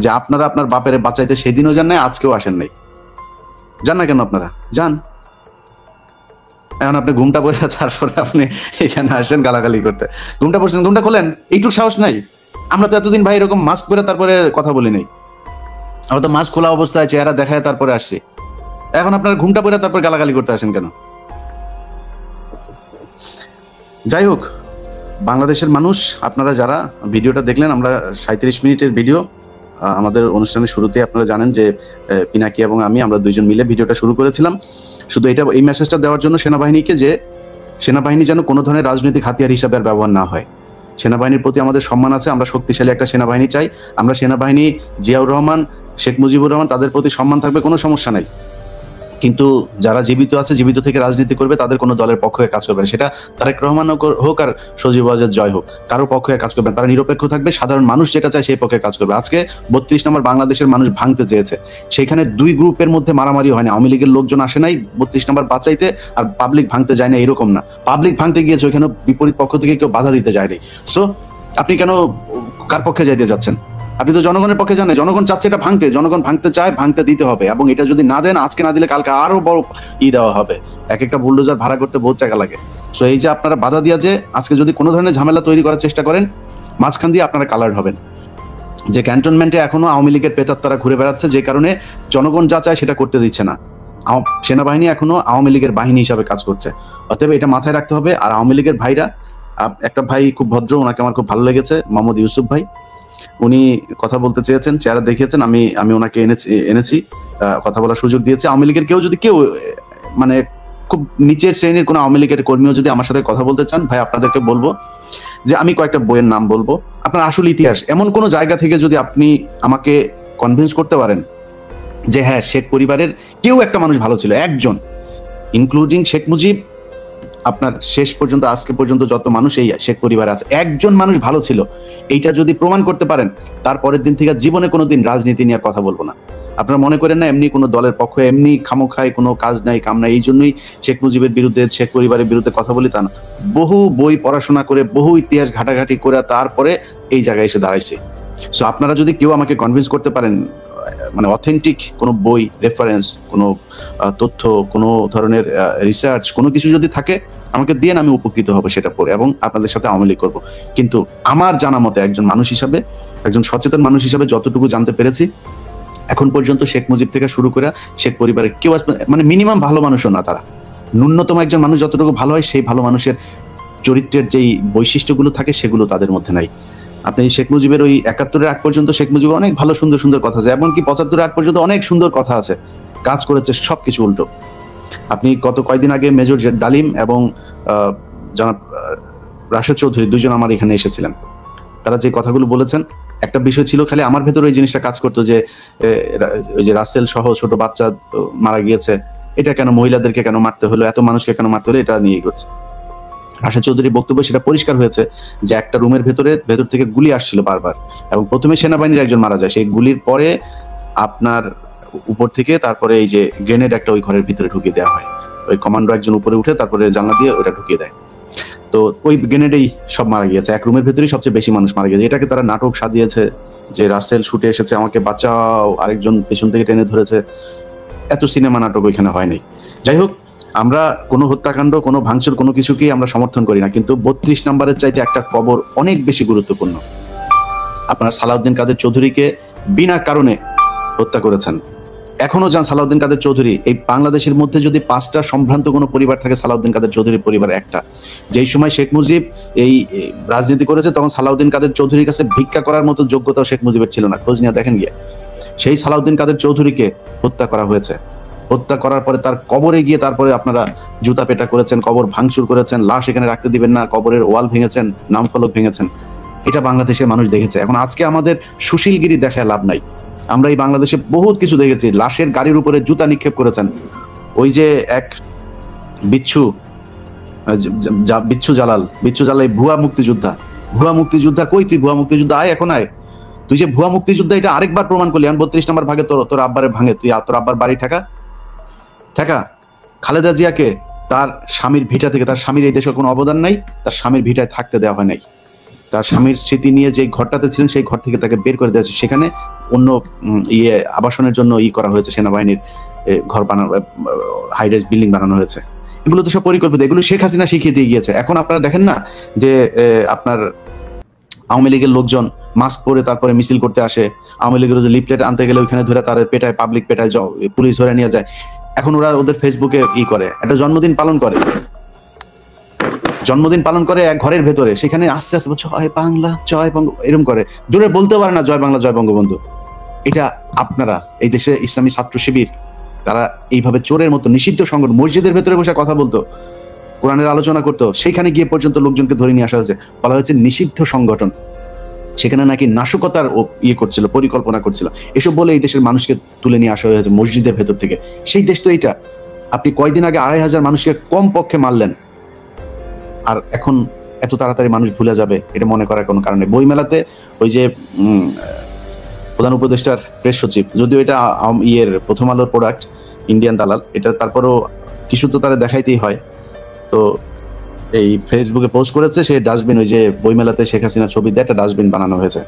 [SPEAKER 5] যে আপনারা আপনার বাপেরে বাঁচাইতে সেদিনও যান নাই, আজকেও আসেন নাই। যান না কেন আপনারা, যান। এখন আপনি ঘুমটা পরে তারপরে আপনি এখানে আসেন গালাগালি করতে। ঘুমটা পড়ছেন, ঘুমটা খোলেন, এইটুকু সাহস নাই? আমরা তো এতদিন ভাই এরকম মাস্ক পরে তারপরে কথা বলি নাই, আমরা তো মাস্ক খোলা অবস্থায় চেহারা দেখায় তারপরে আসছি। এখন আপনারা ঘুমটা পরে তারপর গালাগালি করতে আসেন কেন? যাই হোক, বাংলাদেশের মানুষ, আপনারা যারা ভিডিওটা দেখলেন, আমরা 37 মিনিটের ভিডিও, আমাদের অনুষ্ঠানের শুরুতে আপনারা জানেন যে পিনাকি এবং আমরা 2জন মিলে ভিডিওটা শুরু করেছিলাম। শুধু এই মেসেজটা দেওয়ার জন্য সেনাবাহিনীকে, যে সেনাবাহিনী যেন কোনো ধরনের রাজনৈতিক হাতিয়ার হিসাবে আর ব্যবহার না হয়। সেনাবাহিনীর প্রতি আমাদের সম্মান আছে, আমরা শক্তিশালী একটা সেনাবাহিনী চাই। আমরা সেনাবাহিনী, জিয়াউর রহমান, শেখ মুজিবুর রহমান, তাদের প্রতি সম্মান থাকবে, কোনো সমস্যা নাই। কিন্তু যারা জীবিত আছে, জীবিত থেকে রাজনীতি করবে, তাদের কোনো দলের পক্ষ হয়ে কাজ করবে না। সেটা তারেক রহমান হোক আর সজীব ওয়াজেদ জয় হোক, কারোর পক্ষ হয়ে কাজ করবে না। তারা নিরপেক্ষ থাকবে, সাধারণ মানুষ যেটা চায় সেই পক্ষে কাজ করবে। আজকে 32 নম্বর বাংলাদেশের মানুষ ভাঙতে চেয়েছে, সেখানে 2 গ্রুপের মধ্যে মারামারি হয় না। আওয়ামী লীগের লোকজন আসে নাই 32 নম্বর বাঁচাইতে, আর পাবলিক ভাঙতে যায় না, এরকম না। পাবলিক ভাঙতে গিয়েছে, ওইখানে বিপরীত পক্ষ থেকে কেউ বাধা দিতে যায়নি। সো আপনি কেন কার পক্ষে যাইতে যাচ্ছেন? আপনি তো জনগণের পক্ষে জানেন, জনগণ চাচ্ছে এটা ভাঙতে, জনগণ ভাঙতে চায়, ভাঙতে দিতে হবে। এবং এটা যদি না দেন, আজকে না দিলে কালকে আরো বড় দেওয়া হবে। এক একটা বুলডোজার ভাড়া করতে বহুত টাকা লাগে। সো এই যে আপনারা বাধা দিয়া, যে আজকে যদি কোনো ধরনের ঝামেলা তৈরি করার চেষ্টা করেন, মাঝখান দিয়ে আপনারা কালার্ড হবেন। যে ক্যান্টনমেন্টে এখনো আওয়ামী লীগের পেতাত্তারা ঘুরে বেড়াচ্ছে, যে কারণে জনগণ যা চায় সেটা করতে দিচ্ছে না। সেনাবাহিনী এখনো আওয়ামী লীগের বাহিনী হিসাবে কাজ করছে। অতএব এটা মাথায় রাখতে হবে। আর আওয়ামী লীগের ভাইরা, একটা ভাই খুব ভদ্র, ওনাকে আমার খুব ভালো লেগেছে, মোহাম্মদ ইউসুফ ভাই, উনি কথা বলতে চেয়েছেন, চেহারা দেখিয়েছেন, আমি ওনাকে এনেছি, কথা বলার সুযোগ দিয়েছি। আওয়ামী লীগের কেউ মানে খুব নিচের শ্রেণীর কোনো আওয়ামী লীগের কর্মীও যদি আমার সাথে কথা বলতে চান, ভাই আপনাদেরকে বলবো যে আমি কয়েকটা বইয়ের নাম বলবো। আপনার আসল ইতিহাস, এমন কোনো জায়গা থেকে যদি আপনি আমাকে কনভিন্স করতে পারেন যে হ্যাঁ, শেখ পরিবারের কেউ একটা মানুষ ভালো ছিল, একজন, ইনক্লুডিং শেখ মুজিব, আপনার শেষ পর্যন্ত আজকে পর্যন্ত যত মানুষ এই শেখ পরিবারে আছে, একজন মানুষ ভালো ছিল, এইটা যদি প্রমাণ করতে পারেন, তারপরের দিন থেকে জীবনে কোনোদিন রাজনীতি নিয়ে কথা বলবো না। আপনারা মনে করেন না এমনি কোনো দলের পক্ষে এমনি খামোখায় কোনো কাজ নাই কাম নাই, এই জন্যই শেখ মুজিবের বিরুদ্ধে শেখ পরিবারের বিরুদ্ধে কথা বলি তা না। বহু বই পড়াশোনা করে, বহু ইতিহাস ঘাটাঘাটি করে তারপরে এই জায়গায় এসে দাঁড়াইছে। সো আপনারা যদি কেউ আমাকে কনভিন্স করতে পারেন, মানে অথেন্টিক কোনো বই রেফারেন্স, কোনো তথ্য, কোনো ধরনের রিসার্চ, কোনো কিছু যদি থাকে আমাকে দিয়ে, আমি উপকৃত হব সেটা পড়ে, এবং আপনাদের সাথে আওয়ামী লীগ করবো। কিন্তু আমার জানা মতে একজন মানুষ হিসাবে, একজন সচেতন মানুষ হিসাবে যতটুকু জানতে পেরেছি, এখন পর্যন্ত শেখ মুজিব থেকে শুরু করে শেখ পরিবারের কেউ মানে মিনিমাম ভালো মানুষও না তারা। ন্যূনতম একজন মানুষ যতটুকু ভালো হয়, সেই ভালো মানুষের চরিত্রের যেই বৈশিষ্ট্যগুলো থাকে সেগুলো তাদের মধ্যে নাই। আপনি শেখ মুজিবের ওই ৭১-এর আগ পর্যন্ত শেখ মুজিবের অনেক ভালো সুন্দর সুন্দর কথা আছে, এমনকি ৭৫-এর আগ পর্যন্ত অনেক সুন্দর কথা আছে, কাজ করেছে সবকিছু উল্টো। আপনি গত কয়েকদিন আগে মেজর ডালিম এবং জনাব রাশেদ চৌধুরী দুইজন আমার এখানে এসেছিলেন, তারা যে কথাগুলো বলেছেন, একটা বিষয় ছিল খালি আমার ভেতরে এই জিনিসটা কাজ করতো যে ওই যে রাসেল সহ ছোট বাচ্চা মারা গিয়েছে, এটা কেন, মহিলাদেরকে কেন মারতে হলো, এত মানুষকে কেন মারতে হলো, এটা নিয়ে করছে। রাশেদ চৌধুরীর বক্তব্য সেটা পরিষ্কার হয়েছে যে একটা রুমের ভেতর থেকে গুলি আসছিল বারবার, এবং প্রথমে সেনাবাহিনীর একজন মারা যায়, সেই গুলির পরে আপনার উপর থেকে তারপরে এই যে গ্রেনেড একটা ওই ঘরের ভিতরে ঢুকিয়ে দেওয়া হয়, ওই কমান্ডো একজন উপরে উঠে তারপরে জানলা দিয়ে ওটা ঢুকিয়ে দেয়। তো ওই গ্রেনেডেই সব মারা গিয়েছে, এক রুমের ভেতরেই সবচেয়ে বেশি মানুষ মারা গিয়েছে। এটাকে তারা নাটক সাজিয়েছে যে রাসেল শুটে এসেছে, আমাকে বাঁচাও, আরেকজন পেছন থেকে টেনে ধরেছে। এত সিনেমা নাটক ওইখানে হয় নাই। যাই হোক, আমরা কোনো হত্যাকাণ্ড, কোনো ভাঙচুর, কোনো কিছুকেই আমরা সমর্থন করি না, কিন্তু ৩২ নম্বরের চাইতে একটা কবর অনেক বেশি গুরুত্বপূর্ণ। আপনারা সালাউদ্দিন কাদের চৌধুরীকে বিনা কারণে হত্যা করেছেন। এখনো যান সালাউদ্দিন কাদের চৌধুরী, এই বাংলাদেশের মধ্যে যদি ৫টা সম্ভ্রান্ত কোনো পরিবার থাকে, সালাউদ্দিন কাদের চৌধুরীর পরিবার একটা। যেই সময় শেখ মুজিব এই রাজনীতি করেছে, তখন সালাউদ্দিন কাদের চৌধুরীর কাছে ভিক্ষা করার মতো যোগ্যতাও শেখ মুজিবের ছিল না, খোঁজ নিয়ে দেখেন গিয়ে। সেই সালাউদ্দিন কাদের চৌধুরীকে হত্যা করা হয়েছে। হত্যা করার পরে তার কবরে গিয়ে তারপরে আপনারা জুতা পেটা করেছেন, কবর ভাঙচুর করেছেন, লাশ এখানে রাখতে দিবেন না, কবরের ওয়াল ভেঙেছেন, নামফলক ভেঙেছেন। এটা বাংলাদেশের মানুষ দেখেছে। এখন আজকে আমাদের সুশীলগিরি দেখায় লাভ নাই। আমরা এই বাংলাদেশে বহুত কিছু দেখেছি। লাশের গাড়ির উপরে জুতা নিক্ষেপ করেছেন। ওই যে এক বিচ্ছু জালাল ভুয়া মুক্তিযোদ্ধা কই তুই? ভুয়া মুক্তিযোদ্ধা আয়, এখন আয়। তুই যে ভুয়া মুক্তিযোদ্ধা এটা আরেকবার প্রমাণ করলি। ৩২ নম্বর ভাগে তোর আব্বারে ভাঙে, তুই তোর আব্বার বাড়ি ঠেকা। খালেদা জিয়াকে তার স্বামীর ভিটা থেকে, তার স্বামীর এই দেশে কোনো অবদান নাই, তার স্বামীর ভিটায় থাকতে দেওয়া হয় নাই। তার স্বামীর স্মৃতি নিয়ে যে ঘরটাতে ছিলেন সেই ঘর থেকে তাকে বের করে দেওয়া হয়েছে। সেখানে অন্য আবাসনের জন্য করা হয়েছে, সেনাবাহিনীর ঘর বানানো, হাইরাইজ বিল্ডিং বানানো হয়েছে। এগুলো তো সব পরিকল্পিত, এগুলো শেখ হাসিনা শিখিয়ে দিয়ে গিয়েছে। এখন আপনারা দেখেন না যে আপনার আওয়ামী লীগের লোকজন মাস্ক পরে তারপরে মিছিল করতে আসে, আওয়ামী লীগের যে লিফলেট আনতে গেলে ওইখানে ধরে তার পেটায়, পাবলিক পেটায়, পুলিশ ধরে নিয়ে যায়। এখন ওরা ওদের ফেসবুকে করে, একটা জন্মদিন পালন করে এক ঘরের ভেতরে, সেখানে আস্তে আস্তে জয় বাংলা, জয় বঙ্গ এরকম করে, দূরে বলতে পারে না জয় বাংলা, জয় বঙ্গবন্ধু। এটা আপনারা এই দেশে ইসলামী ছাত্র শিবির, তারা এইভাবে চোরের মতো নিষিদ্ধ সংগঠন, মসজিদের ভেতরে বসে কথা বলতো, কোরআনের আলোচনা করতো, সেখানে গিয়ে পর্যন্ত লোকজনকে ধরে নিয়ে আসা হয়েছে, বলা হয়েছে নিষিদ্ধ সংগঠন। সেখানে নাকি নাশকতার করছিল, পরিকল্পনা করছিল, এসব বলে এই দেশের মানুষকে তুলে নিয়ে আসা হয়েছে মসজিদের ভেতর থেকে। সেই দেশ তো এইটা। আপনি কয়দিন আগে ২৫০০ মানুষকে কম পক্ষে মারলেন, আর এখন এত তাড়াতাড়ি মানুষ ভুলে যাবে এটা মনে করার কোনো কারণে। বইমেলাতে ওই যে প্রধান উপদেষ্টার প্রেস সচিব, যদিও এটা প্রথম আলোর প্রোডাক্ট, ইন্ডিয়ান দালাল, এটা তারপরও কিছু তো তারা দেখাইতেই হয়। তো এই ফেসবুকে পোস্ট করেছে সে ডাস্টবিন, ওই যে বইমেলাতে শেখ হাসিনার ছবি দিয়ে একটা ডাস্টবিন বানানো হয়েছে।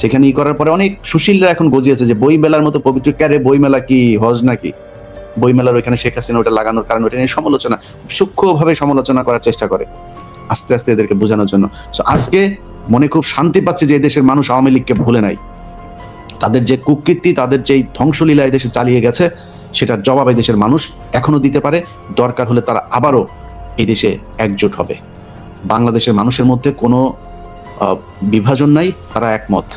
[SPEAKER 5] সেখানে করার পরে অনেক সুশীলরা এখন গজিয়েছে যে বইমেলার মতো পবিত্র, ক্যারে বইমেলা কি হজ নাকি? বইমেলার ওইখানে শেখ হাসিনা ওটা লাগানোর কারণ ওটা নিয়ে সমালোচনা, সূক্ষ্মভাবে সমালোচনা করার চেষ্টা করে আস্তে আস্তে এদেরকে বোঝানোর জন্য। আজকে মনে খুব শান্তি পাচ্ছে যে এই দেশের মানুষ আওয়ামী লীগকে ভুলে নাই। তাদের যে কুকৃতি, তাদের যে ধ্বংসলীলা এই দেশে চালিয়ে গেছে, সেটার জবাব এই দেশের মানুষ এখনো দিতে পারে। দরকার হলে তারা আবারও এই দেশে একজোট হবে। বাংলাদেশের মানুষের মধ্যে কোনো বিভাজন নাই, তারা একমত।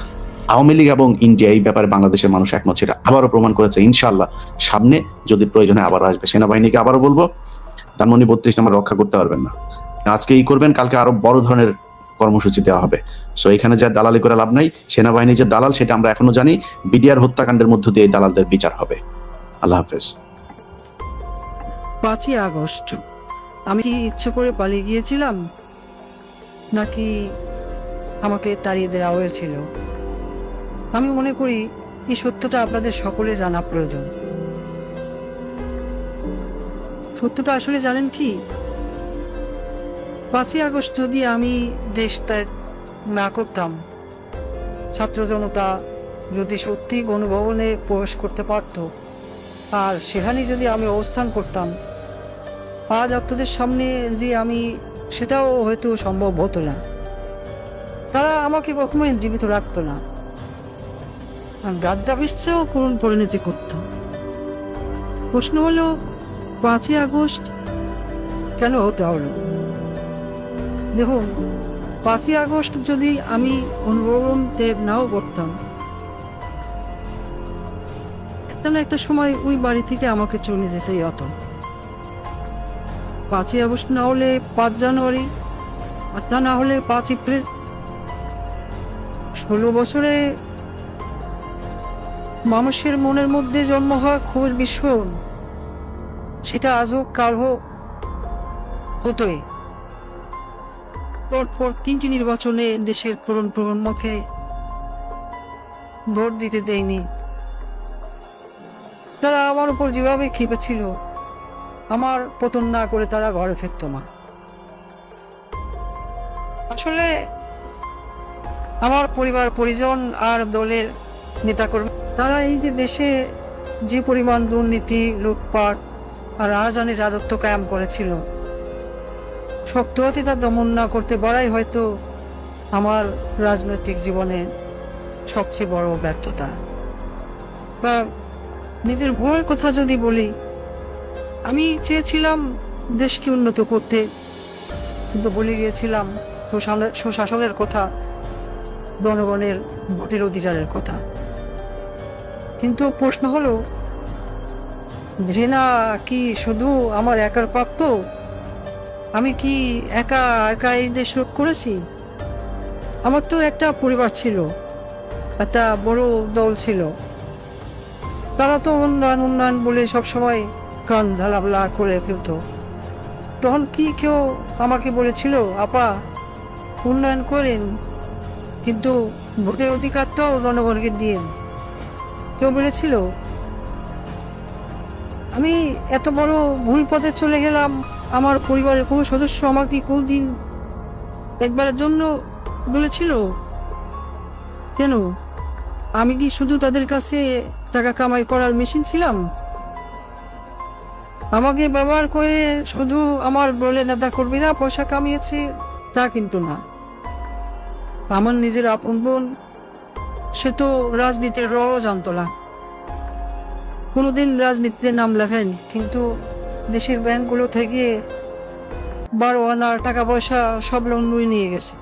[SPEAKER 5] আওয়ামী লীগ এবং ইন্ডিয়া এই ব্যাপারে বাংলাদেশের মানুষ একমত, সেটা আবারও প্রমাণ করেছে। ইনশাআল্লাহ সামনে যদি প্রয়োজনে আবারও আসবে। সেনাবাহিনীকে আবারও বলবো, ধানমন্ডি ৩২ নম্বর রক্ষা করতে পারবেন না। আজকে করবেন, কালকে আরো বড় ধরনের কর্মসূচি দেওয়া হবে। সো এখানে যা দালালি করে লাভ নাই। সেনাবাহিনী যে দালাল সেটা আমরা এখনো জানি। বিডিআর হত্যাকাণ্ডের মধ্য দিয়ে এই দালালদের বিচার হবে। আল্লাহ হাফেজ।
[SPEAKER 3] 5ই আগস্ট আমি কি ইচ্ছে করে পালিয়ে গিয়েছিলাম নাকি আমাকে তাড়িয়ে দেওয়া হয়েছিল? আমি মনে করি এই সত্যটা আপনাদের সকলে জানা প্রয়োজন। সত্যটা আসলে জানেন কি, 5ই আগস্ট যদি আমি দেশ ত্যাগ না করতাম, ছাত্র জনতা যদি সত্যি গণভবনে প্রবেশ করতে পারত, আর সেখানে যদি আমি অবস্থান করতাম, আজ আপনাদের সামনে যে আমি, সেটাও হয়তো সম্ভব হতো না। তারা আমাকে কখনোই জীবিত রাখতো না, আর গাদ্দাফির চেয়েও করুণ পরিণতি করত। প্রশ্ন হলো 5ই আগস্ট কেন হতে হলো? দেখুন, 5ই আগস্ট যদি আমি অনুভবন ত্যাগ নাও করতাম, একটা না একটা সময় ওই বাড়ি থেকে আমাকে চলে যেতেই হতো। 5ই আগস্ট না হলে 5 জানুয়ারি, আর তা না হলে 5 এপ্রিল। 16 বছরে মানুষের মনের মধ্যে জন্ম হওয়া ক্ষোভের বিস্ফোরণ, সেটা আজও কালও হতোই। পরপর 3টি নির্বাচনে দেশের প্রজন্মকে ভোট দিতে দেয়নি। তারা আমার উপর যেভাবে খেপেছিল, আমার পতন না করে তারা ঘরে ফিরত না। আসলে আমার পরিবার পরিজন আর দলের নেতাকর্মী, তারা এই যে দেশে যে পরিমাণ দুর্নীতি, লুটপাট আর রাজধানীর রাজত্ব কায়েম করেছিল, শক্ত হাতে তা দমন না করতে পারাই হয়তো আমার রাজনৈতিক জীবনে সবচেয়ে বড় ব্যর্থতা। বা নিজের ভুলের কথা যদি বলি, আমি চেয়েছিলাম দেশকে উন্নত করতে, কিন্তু বলে গিয়েছিলাম সুশাসনের কথা, জনগণের ভোটের অধিকারের কথা। কিন্তু প্রশ্ন হলো, ঘৃণা কি শুধু আমার একার প্রাপ্য? আমি কি একা একা এই দেশ রোধ করেছি? আমার তো একটা পরিবার ছিল, একটা বড় দল ছিল, তারা তো উন্নয়ন উন্নয়ন বলে সবসময় কান ঢালাবলা করে ফেলত। তখন কি কেউ আমাকে বলেছিল, আপা উন্নয়ন করেন, কিন্তু ভোটের অধিকার তো জনগণকে দিন? কেউ বলেছিল? আমি এত বড় ভুল পথে চলে গেলাম, আমার পরিবারের কোনো সদস্য আমাকে কোনদিন একবারের জন্য বলেছিল? কেন? আমি কি শুধু তাদের কাছে টাকা কামাই করার মেশিন ছিলাম? আমাকে ব্যবহার করে শুধু আমার বলে নেতা কর্মীরা পয়সা কামিয়েছে তা কিন্তু না। আমার নিজের আপন বোন, সে তো রাজনীতির র জানতো না, কোনোদিন রাজনীতিতে নাম লেখায়নি, কিন্তু দেশের ব্যাংকগুলো থেকে 12 আনার টাকা পয়সা সব লন্ডনে নিয়ে গেছে।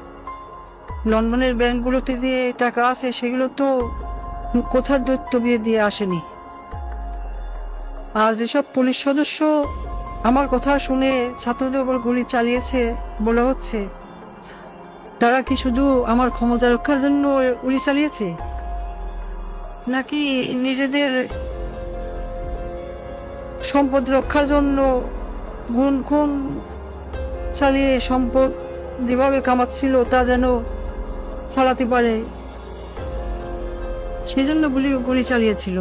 [SPEAKER 3] লন্ডনের ব্যাংকগুলোতে যে টাকা আছে, সেগুলো তো কোথার দৈত্য বিয়ে দিয়ে আসেনি। আর যেসব পুলিশ সদস্য আমার কথা শুনে ছাত্রদের উপর গুলি চালিয়েছে বলা হচ্ছে, তারা কি শুধু আমার ক্ষমতা রক্ষার জন্য গুলি চালিয়েছে, নাকি নিজেদের সম্পদ রক্ষার জন্য গুণ খুন চালিয়ে সম্পদ যেভাবে কামাচ্ছিল তা যেন চালাতে পারে, সেজন্য গুলি চালিয়েছিল?